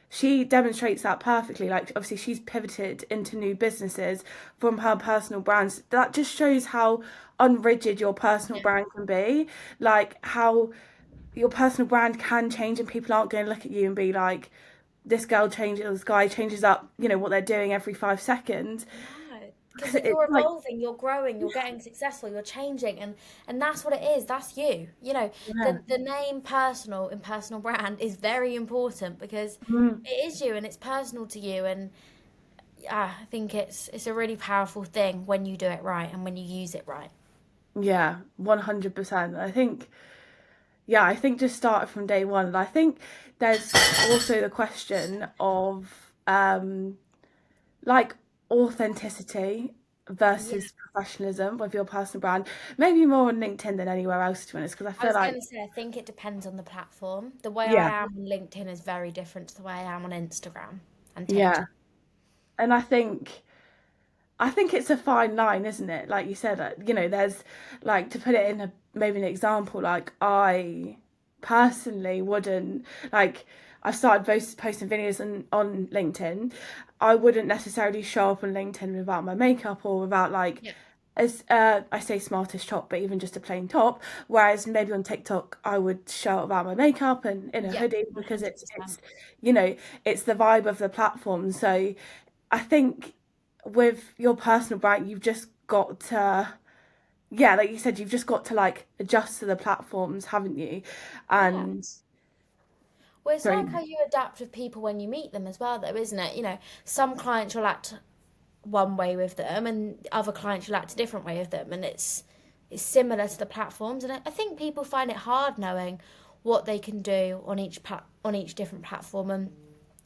she demonstrates that perfectly. Like, obviously, she's pivoted into new businesses from her personal brands. That just shows how unrigid your personal Yeah. brand can be. Like, how your personal brand can change, and people aren't going to look at you and be like, this girl changes, this guy changes up, what they're doing every 5 seconds. No, because Because it's you're like, evolving, you're growing, you're getting successful, you're changing, and that's what it is. That's you. You know, yeah. the name personal and personal brand is very important because Mm. it is you and it's personal to you. And I think it's a really powerful thing when you do it right and when you use it right. Yeah, 100%. I think just start from day one. And I think there's also the question of like authenticity Yeah. versus professionalism with your personal brand. Maybe more on LinkedIn than anywhere else, to be honest, because I I feel was like, going to say, I think it depends on the platform. The way I yeah, am on LinkedIn is very different to the way I am on Instagram and yeah. TikTok. And I think it's a fine line, isn't it? Like you said, there's like, to put it in maybe an example, like I personally wouldn't, like, I've started posting videos on LinkedIn. I wouldn't necessarily show up on LinkedIn without my makeup or without like, Yeah. as I say smartest top, but even just a plain top. Whereas maybe on TikTok, I would show up without my makeup and in a Yeah, hoodie, because it's 100%. you know it's the vibe of the platform. So I think with your personal brand, you've just got to, yeah, like you said, you've just got to like adjust to the platforms, haven't you? Yeah. And Well, it's sorry, like how you adapt with people when you meet them as well, though, isn't it? You know, some clients you'll act one way with them, and other clients you'll act a different way with them, and it's similar to the platforms. And I think people find it hard knowing what they can do on on each different platform, and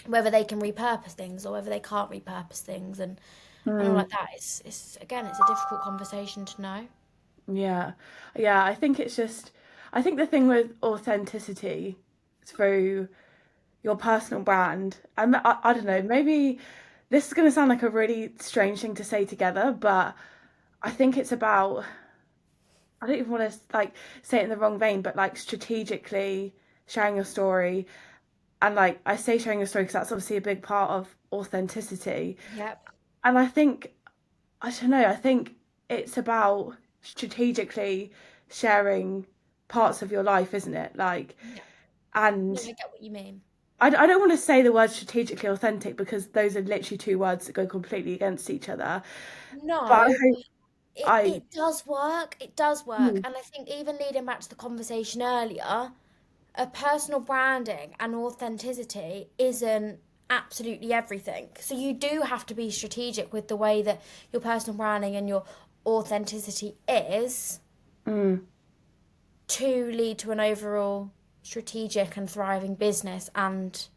whether they can repurpose things or whether they can't repurpose things, and all mm, like that. It's again, it's a difficult conversation to know. yeah, yeah, I think the thing with authenticity through your personal brand, I don't know, maybe this is going to sound like a really strange thing to say together, but I think it's about, I don't even want to like say it in the wrong vein, but like strategically sharing your story. And like I say sharing your story because that's obviously a big part of authenticity. Yep. And I don't know, I think it's about strategically sharing parts of your life, isn't it? Like, Yeah. and No, I get what you mean. I don't want to say the word strategically authentic because those are literally two words that go completely against each other. But I No, hope I, it does work. It does work. mm, And I think even leading back to the conversation earlier, a personal branding and authenticity isn't absolutely everything. So you do have to be strategic with the way that your personal branding and your authenticity is mm, to lead to an overall strategic and thriving business and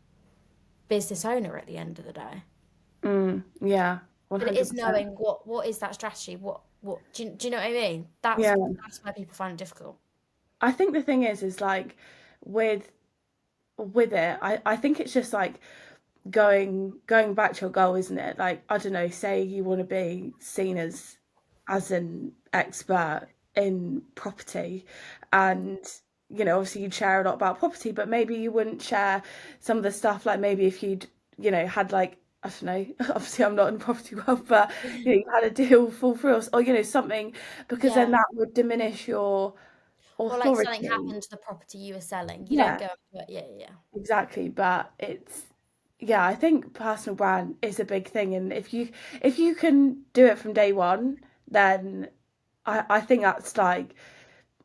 business owner at the end of the day. yeah, But it is 100%. knowing what is that strategy? What do you know what I mean? Yeah. That's where people find it difficult. I think the thing is like with with it, I think it's just like going back to your goal, isn't it? Like, I don't know, say you want to be seen as an expert in property, and obviously you'd share a lot about property, but maybe you wouldn't share some of the stuff, like maybe if you'd had, like, I don't know, obviously I'm not in the property world, but you had a deal fall through, or something, because then Yeah. that would diminish your Or like something authority. happened to the property you were selling. You don't Yeah, go into it. Yeah, yeah, exactly. But yeah, I think personal brand is a big thing, and if you can do it from day one, then I think that's like,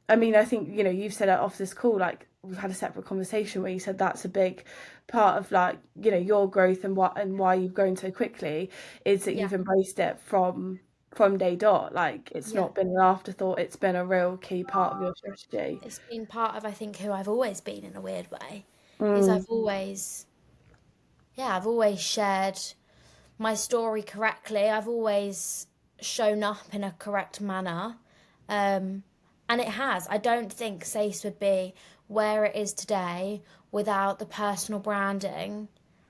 I mean, I think you've said it off this call, like we've had a separate conversation where you said that's a big part of, like, your growth, and why you've grown so quickly, is that yeah, you've embraced it from day dot. Like, it's yeah. not been an afterthought, it's been a real key part of your strategy. It's been part of, I think, who I've always been in a weird way. Is Mm, I've always shared my story correctly. I've always shown up in a correct manner. Um, and it has. I don't think Sace would be where it is today without the personal branding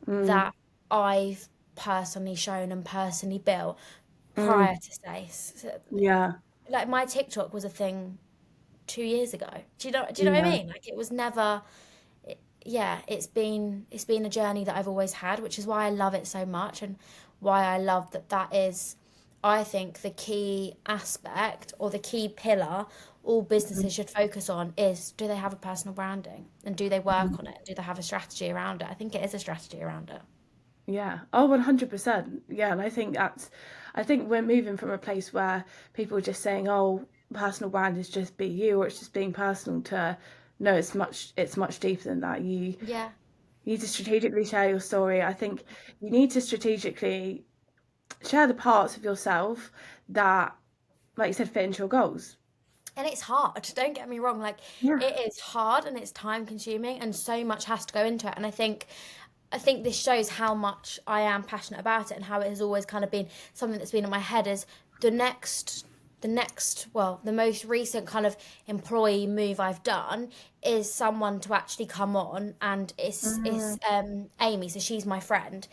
mm, that I've personally shown and personally built prior mm, to Sace. So, yeah, like my TikTok was a thing 2 years ago. Do you know what I yeah. mean? Like it was never yeah, it's been a journey that I've always had, which is why I love it so much and why I love that is I think the key aspect or the key pillar all businesses should focus on is do they have a personal branding and do they work on it? Do they have a strategy around it? I think it is a strategy around it. Yeah. Oh, 100%. Yeah, and I think we're moving from a place where people are just saying, "Oh, personal brand is just be you," or it's just being personal, to no, it's much deeper than that. You Yeah. need to strategically share your story. I think you need to strategically share the parts of yourself that, like you said, fit into your goals. And it's hard, don't get me wrong, like Yeah. it is hard and it's time consuming and so much has to go into it. And I think this shows how much I am passionate about it and how it has always kind of been something that's been in my head is the next the most recent kind of employee move I've done is someone to actually come on and it's Mm, Amy, so she's my friend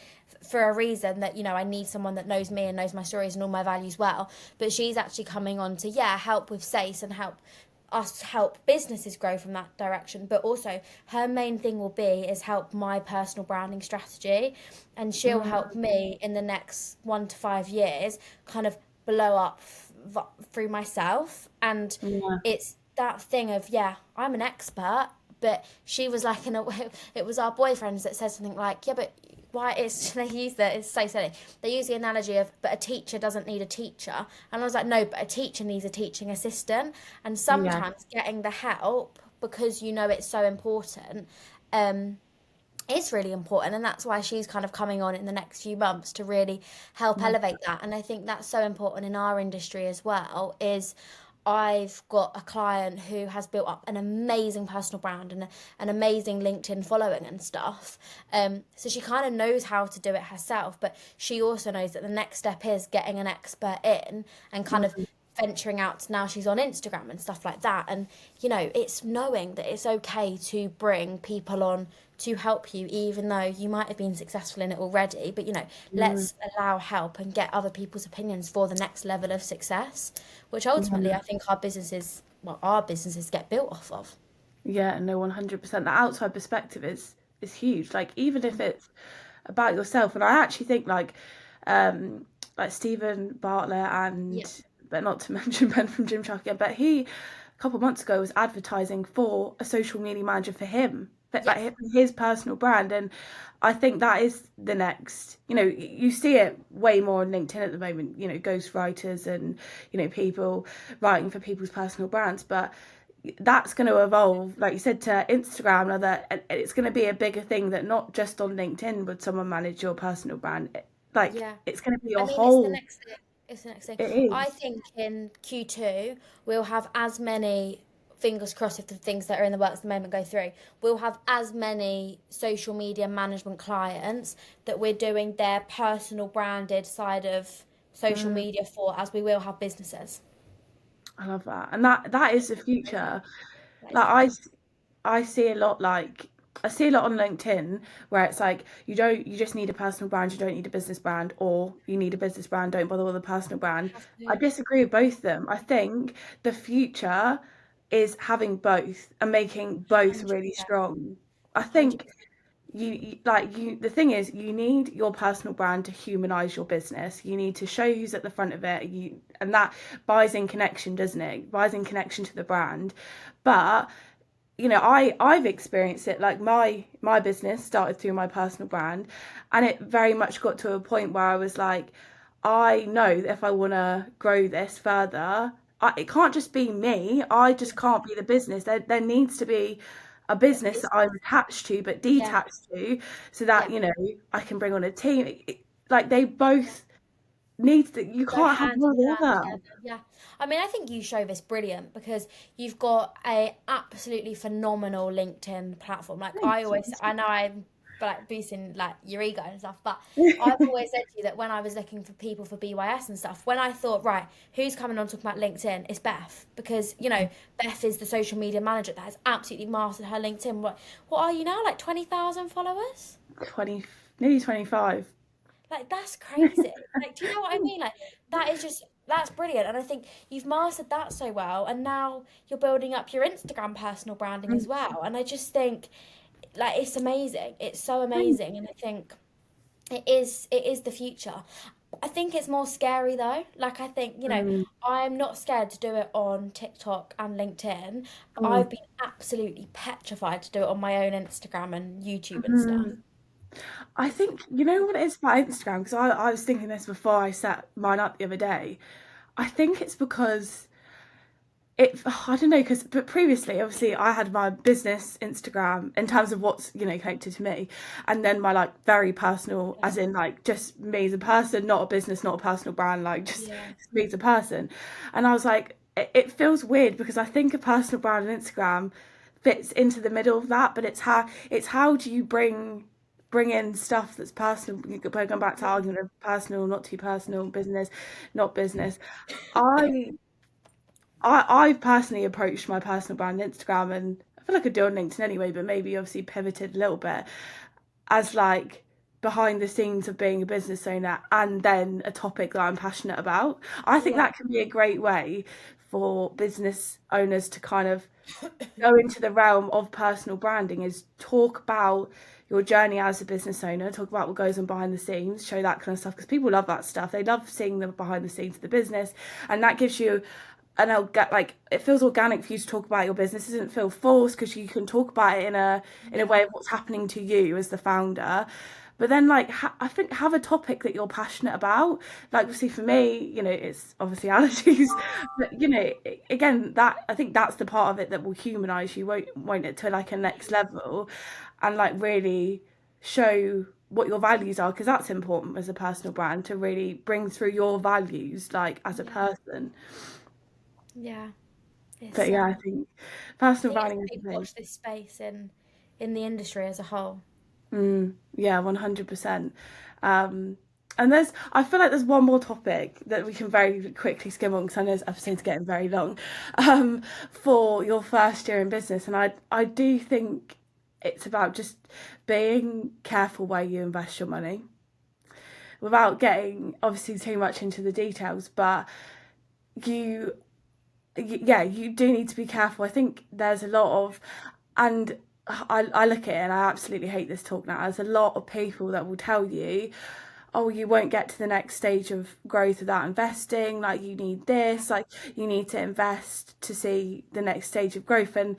for a reason that I need someone that knows me and knows my stories and all my values well, but she's actually coming on to help with Sace and help businesses grow from that direction, but also her main thing will be is help my personal branding strategy, and she'll help mm, me in the next 1 to 5 years kind of blow up through myself. And yeah. it's that thing of I'm an expert, but she was like it was our boyfriends that said something like but why it's they use that it's so silly, they use the analogy of but a teacher doesn't need a teacher, and I was like no, but a teacher needs a teaching assistant, and Yeah. sometimes getting the help because it's so important, um it's really important, and that's why she's kind of coming on in the next few months to really help Love elevate that. And I think that's so important in our industry as well is I've got a client who has built up an amazing personal brand and an amazing LinkedIn following and stuff. So she kind of knows how to do it herself, but she also knows that the next step is getting an expert in and kind of that. venturing out to now she's on Instagram and stuff like that. And, it's knowing that it's okay to bring people on to help you, even though you might have been successful in it already. But, Mm, let's allow help and get other people's opinions for the next level of success, which ultimately yeah. I think our businesses get built off of. Yeah, no, 100%. The outside perspective is huge. Like, even if it's about yourself, and I actually think, like Stephen Bartlett, Yeah. and but not to mention Ben from Gymshark again, but he a couple of months ago was advertising for a social media manager for him, but Yeah. like his personal brand. And I think that is the next. You see it way more on LinkedIn at the moment. Ghost writers, and people writing for people's personal brands, but that's going to evolve, like you said, to Instagram, and other, and it's going to be a bigger thing, that not just on LinkedIn would someone manage your personal brand. Like, Yeah. it's going to be I your mean, it's the whole. next thing. It's the next thing. It I is. think in Q2 we'll have as many, fingers crossed if the things that are in the works at the moment go through, we'll have as many social media management clients that we're doing their personal branded side of social Mm, media for as we will have businesses. I love that, and that is the Crazy. future. That is Like, the future. I see a lot, like, I see a lot on LinkedIn where it's like you just need a personal brand, you don't need a business brand, or you need a business brand, don't bother with a personal brand. Have I to. disagree with both of them. I think the future is having both and making both really 100%. strong. I think 100%. the thing is you need your personal brand to humanize your business. You need to show who's at the front of it. And that buys in connection, doesn't it? Buys in connection to the brand. But I've experienced it. Like my business started through my personal brand, and it very much got to a point where I was like, I know that if I want to grow this further, it can't just be me. I just can't be the business. There needs to be a The business that I'm business. attached to but Yeah. detached to, so that Yeah. I can bring on a team. Like they both need to. You Go can't have hand one in or hand the other. together. Yeah. I mean, I think you show this brilliant because you've got a absolutely phenomenal LinkedIn platform. Like I Thanks. always, I know I'm like boosting like your ego and stuff, but I've always said to you that when I was looking for people for BYS and stuff, when I thought, right, who's coming on talking about LinkedIn, it's Beth because Beth is the social media manager that has absolutely mastered her LinkedIn. What are you now? Like 20,000 followers? 20, nearly 25. Like that's crazy. Like, do you know what I mean? Like that is just that's brilliant. And I think you've mastered that so well. And now you're building up your Instagram personal branding as well. And I just think like it's amazing. It's so amazing. And I think it is the future. I think it's more scary though. Like I think, Mm, I'm not scared to do it on TikTok and LinkedIn, but mm, I've been absolutely petrified to do it on my own Instagram and YouTube and stuff. mm. I think you know what it is about Instagram, because I was thinking this before I set mine up the other day. I think it's because I don't know, but previously obviously I had my business Instagram in terms of what's connected to me, and then my like very personal, as in like just me as a person, not a business, not a personal brand, like just Yeah. me as a person. And I was like, it feels weird because I think a personal brand on Instagram fits into the middle of that, but it's how do you bring in stuff that's personal. Going back to argument of personal, not too personal, business, not business. I I've personally approached my personal brand Instagram, and I feel like I do on LinkedIn anyway, but maybe obviously pivoted a little bit as like behind the scenes of being a business owner and then a topic that I'm passionate about. I think Yeah. that can be a great way for business owners to kind of go into the realm of personal branding, is talk about your journey as a business owner, talk about what goes on behind the scenes, show that kind of stuff, because people love that stuff. They love seeing the behind the scenes of the business, and that gives you and I'll get like it feels organic for you to talk about your business. It doesn't feel forced because you can talk about it in a Yeah. way of what's happening to you as the founder. But then, like, I think have a topic that you're passionate about. Like, obviously, for me, it's obviously allergies, but again, that I think that's the part of it that will humanize you, won't it, to like a next level, and like really show what your values are, because that's important as a personal brand to really bring through your values, like as a Yeah. person. Yeah. It's But yeah, I think personal think it's a branding is big amazing. watch this space in the industry as a whole. Yeah, 100%. Um, and I feel like there's one more topic that we can very quickly skim on, because I know this episode's getting very long, for your first year in business. And I do think it's about just being careful where you invest your money without getting obviously too much into the details. But you, yeah, you do need to be careful. I think there's a lot of, and I look at it and I absolutely hate this talk now. There's a lot of people that will tell you, oh, you won't get to the next stage of growth without investing. Like, you need this, like, you need to invest to see the next stage of growth. And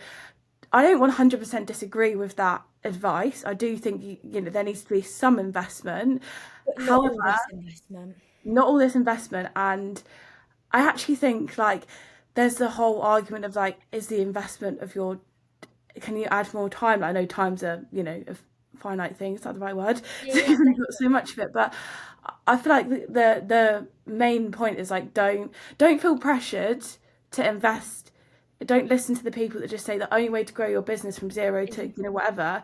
I don't 100% disagree with that advice. I do think, there needs to be some investment. But not However, all this investment. not all this investment. And I actually think, like, there's the whole argument of, like, is the investment of your can you add more time? I know time's a finite thing. Is that the right word? Yeah, So yeah, you've got so definitely. much of it, but I feel like the main point is like don't feel pressured to invest. Don't listen to the people that just say the only way to grow your business from zero Is to whatever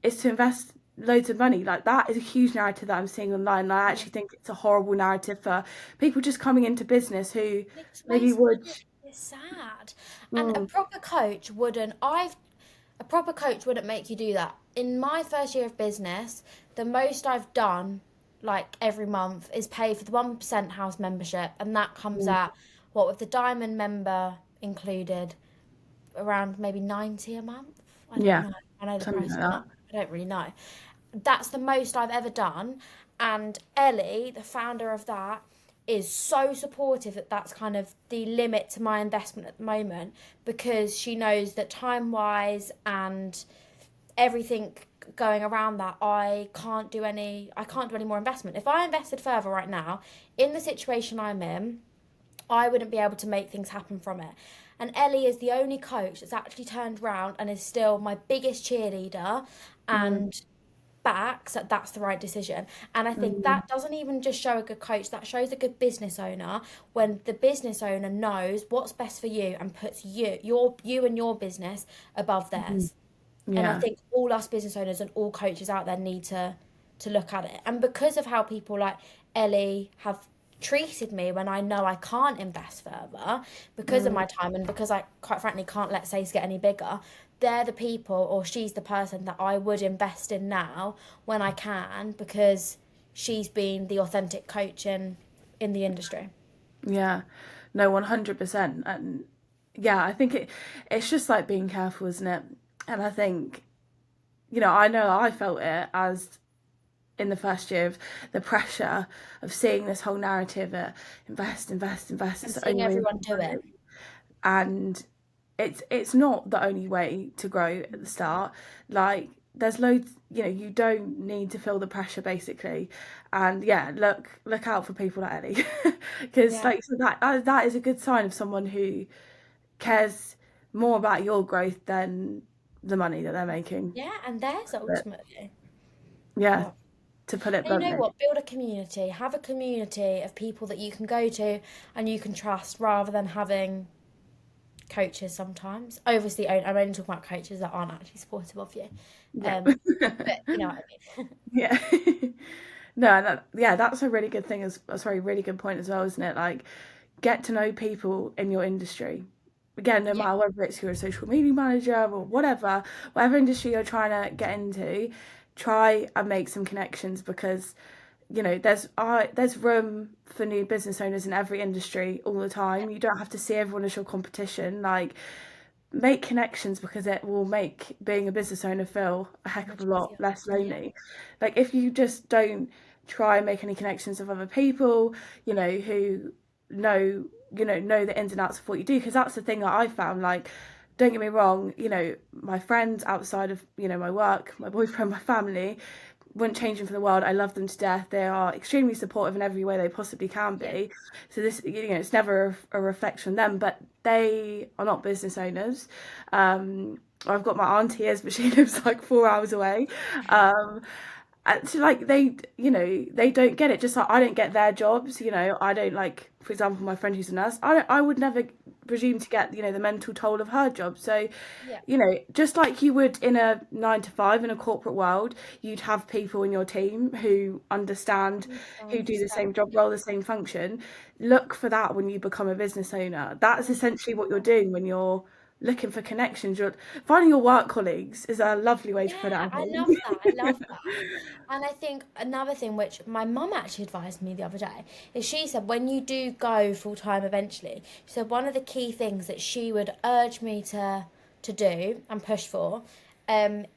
is to invest loads of money. Like, that is a huge narrative that I'm seeing online, and I yeah. actually think it's a horrible narrative for people just coming into business who It just maybe makes would. it's sad. And a Mm, proper coach wouldn't. I've A proper coach wouldn't make you do that. In my first year of business, the most I've done, like every month, is pay for the 1% house membership, and that comes Mm. at what, with the diamond member included, around maybe 90 a month. I don't Yeah, know. I know the something price like has gone that. up. I don't really know. That's the most I've ever done. And Ellie, the founder of that, is so supportive that that's kind of the limit to my investment at the moment, because she knows that time wise and everything going around that, I can't do any more investment. If I invested further right now in the situation I'm in, I wouldn't be able to make things happen from it. And Ellie is the only coach that's actually turned around and is still my biggest cheerleader Mm, and backs that that's the right decision. And I think mm, that doesn't even just show a good coach, that shows a good business owner, when the business owner knows what's best for you and puts you and your business above mm. theirs. And I Yeah, think all us business owners and all coaches out there need to look at it. And because of how people like Ellie have treated me when I know I can't invest further because of mm, my time, and because I quite frankly can't let Sace get any bigger, they're the people, or she's the person that I would invest in now when I can, because she's been the authentic coach in the industry. yeah. No, 100%. And yeah, I think it's just like being careful, isn't it? And I think, I know I felt it as in the first year of the pressure of seeing this whole narrative that invest, invest, invest. And It's the seeing only way to everyone do grow. it. And it's not the only way to grow at the start. Like there's loads, you don't need to feel the pressure basically. And yeah, look out for people like Ellie, because Yeah. like so that is a good sign of someone who cares more about your growth than the money that they're making. Yeah, and theirs But ultimately. yeah, But to put it And you know bluntly. what? Build a community. Have a community of people that you can go to and you can trust, rather than having coaches sometimes. Obviously, I'm only talking about coaches that aren't actually supportive of you. Yeah. Um, but you know what I mean. Yeah. No, and yeah, that's a really good thing. Sorry, really good point as well, isn't it? Like, get to know people in your industry. Again, no Yeah. matter whether it's you're a social media manager or whatever industry you're trying to get into, try and make some connections because there's room for new business owners in every industry all the Yeah. time. You don't have to see everyone as your competition. Like, make connections because it will make being a business owner feel a heck of a Much lot easier. less Yeah. lonely. Like if you just don't try and make any connections with other people, who know, know the ins and outs of what you do, because that's the thing that I found. Like, don't get me wrong, my friends outside of, my work, my boyfriend, my family, wouldn't change them for the world. I love them to death. They are extremely supportive in every way they possibly can Yeah. be. So this, it's never a reflection on them, but they are not business owners. I've got my auntie is, but she lives like 4 hours away. Um, and so like they don't get it. Just like I don't get their jobs. I don't like, for example, my friend who's a nurse. I would never presume to get the mental toll of her job. So Yeah. just like you would in a 9 to 5 in a corporate world, you'd have people in your team who understand, who do the same Understand. job role, the same function. Look for that when you become a business owner. That's essentially what you're 100%. doing when you're looking for connections. You're finding your work colleagues is a lovely way to put it, Yeah, I I love that. I think. love that. And I think another thing which my mum actually advised me the other day is, she said when you do go full time eventually, she said one of the key things that she would urge me to do and push for,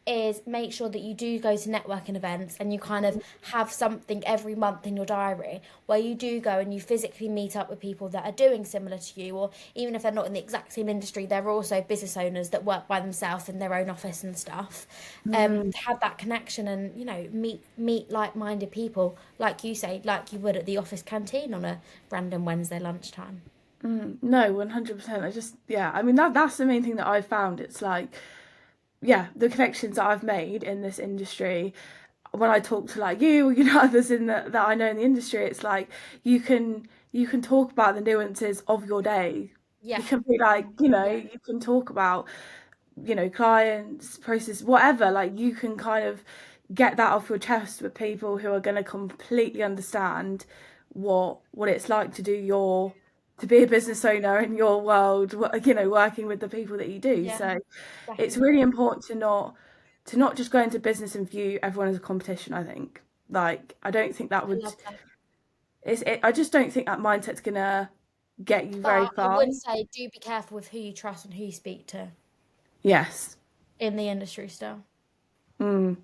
is make sure that you do go to networking events and you kind of have something every month in your diary where you do go and you physically meet up with people that are doing similar to you, or even if they're not in the exact same industry, they're also business owners that work by themselves in their own office and stuff. Mm, Have that connection and meet like-minded people, like you say, like you would at the office canteen on a random Wednesday lunchtime. no, 100%. Yeah, I mean that's the main thing that I've found. It's like, yeah, the connections that I've made in this industry, when I talk to like you, others in that I know in the industry, it's like you can talk about the nuances of your day. Yeah. You can be like, Yeah. you can talk about, clients, process, whatever. Like you can kind of get that off your chest with people who are going to completely understand what it's like to do your to be a business owner in your world, you know, working with the people that you do. Yeah, So it's really definitely. important to not just go into business and view everyone as a competition, I think. Like, I don't think that I would, love that. I just don't think that mindset's gonna get you very But I far. would say do be careful with who you trust and who you speak to Yes. in the industry still. Mm.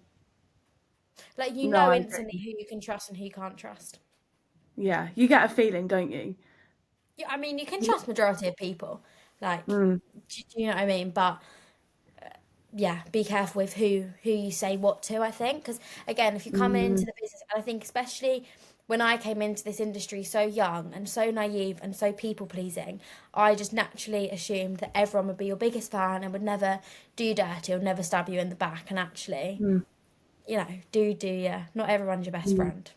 Like you No, know I instantly agree. who you can trust and who you can't trust. Yeah, you get a feeling, don't you? Yeah, I mean you can Yeah. trust majority of people. Like, Mm. do you know what I mean? But yeah, be careful with who you say what to, I think. Because again, if you come Mm. into the business, and I think especially when I came into this industry so young and so naive and so people pleasing, I just naturally assumed that everyone would be your biggest fan and would never do dirty or never stab you in the back. And actually, Mm. you know, do you? Not everyone's your best Mm. friend.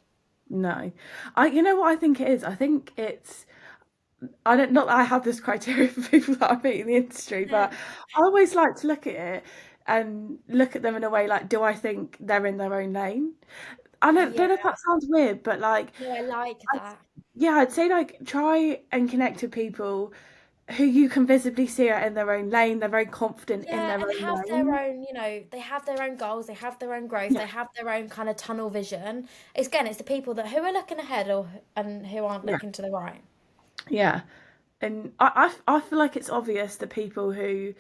No. You know what I think it is? I think it's, I don't, not that I have this criteria for people that I meet in the industry, but I always like to look at it and look at them in a way like, do I think they're in their own lane? I Yeah, don't know if that sounds weird, but like, no, I like I'd, that. yeah, I'd say like try and connect with people who you can visibly see are in their own lane. They're very confident in Yeah, their and own have their lane. own, they have their own goals, they have their own growth, Yeah, they have their own kind of tunnel vision. It's, again, it's the people that who are looking ahead or and who aren't yeah, looking to the right. yeah. And I feel like it's obvious that people who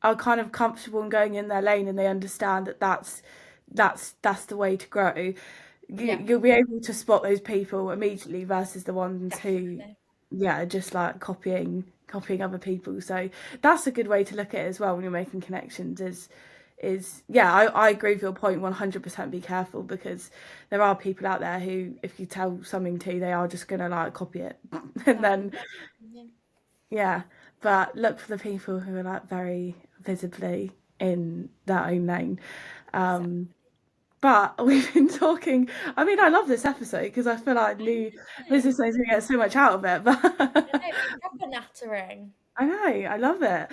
are kind of comfortable in going in their lane and they understand that that's the way to grow. Yeah, You'll be able to spot those people immediately versus the ones who, definitely. yeah, are just like copying other people. So that's a good way to look at it as well when you're making connections. Is yeah, I agree with your point 100%. Be careful because there are people out there who, if you tell something to, they are just gonna like copy it, and That is then yeah, yeah, but look for the people who are like very visibly in their own lane. exactly. Um, but we've been talking. I mean, I love this episode because I feel like I new know. business owners are gonna get so much out of it. I But know, been proper nattering. I know, I love it.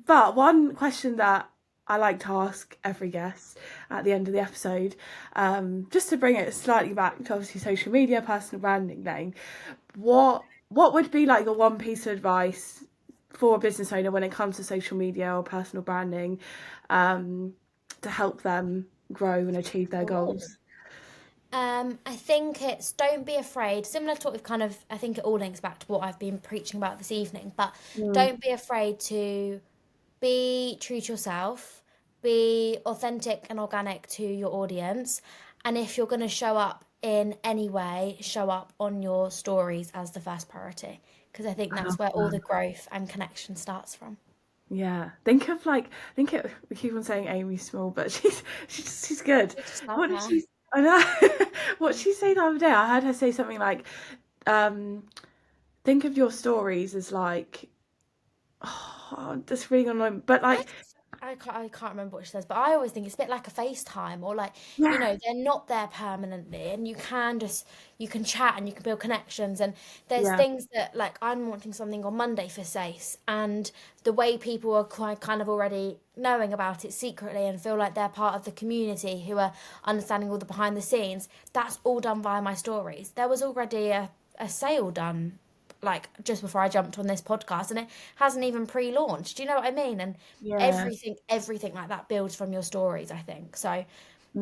But one question that I like to ask every guest at the end of the episode, just to bring it slightly back to obviously social media, personal branding thing, what would be like your one piece of advice for a business owner when it comes to social media or personal branding, um, to help them grow and achieve their Oh. goals? I think it's don't be afraid. Similar to what we've kind of, I think it all links back to what I've been preaching about this evening, but Mm, don't be afraid to be true to yourself, be authentic and organic to your audience. And if you're going to show up in any way, show up on your stories as the first priority. Because I think I that's love where all the that. growth and connection starts from. Yeah, think of we keep on saying Amy Small, but she's good. We just love What did her. she? I know. What did she say the other day? I heard her say something like, um, "Think of your stories as like, oh, that's really annoying." But I like, just I can't remember what she says, but I always think it's a bit like a FaceTime or like, yeah, they're not there permanently and you can chat and you can build connections and there's yeah, things that like I'm launching something on Monday for Sace and the way people are quite kind of already knowing about it secretly and feel like they're part of the community who are understanding all the behind the scenes, that's all done via my stories. There was already a sale done like just before I jumped on this podcast and it hasn't even pre-launched. Do you know what I mean? And yeah, everything like that builds from your stories, I think. So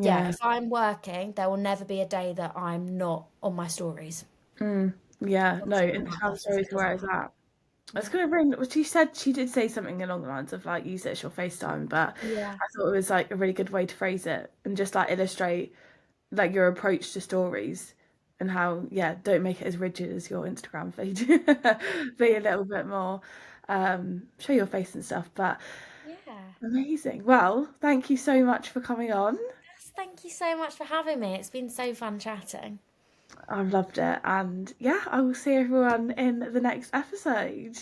yeah, yeah. if I'm working, there will never be a day that I'm not on my stories. Mm, yeah, no, Obviously with my Instagram bosses stories it are where doesn't it's work. at. I was Yeah. gonna bring. Well, she said she did say something along the lines of like use it as your FaceTime, but Yeah. I thought it was like a really good way to phrase it and just like illustrate like your approach to stories and how yeah, don't make it as rigid as your Instagram feed. Be a little bit more show your face and stuff. But Yeah. amazing. Well, thank you so much for coming on. Yes, thank you so much for having me. It's been so fun chatting. I've loved it. And yeah, I will see everyone in the next episode.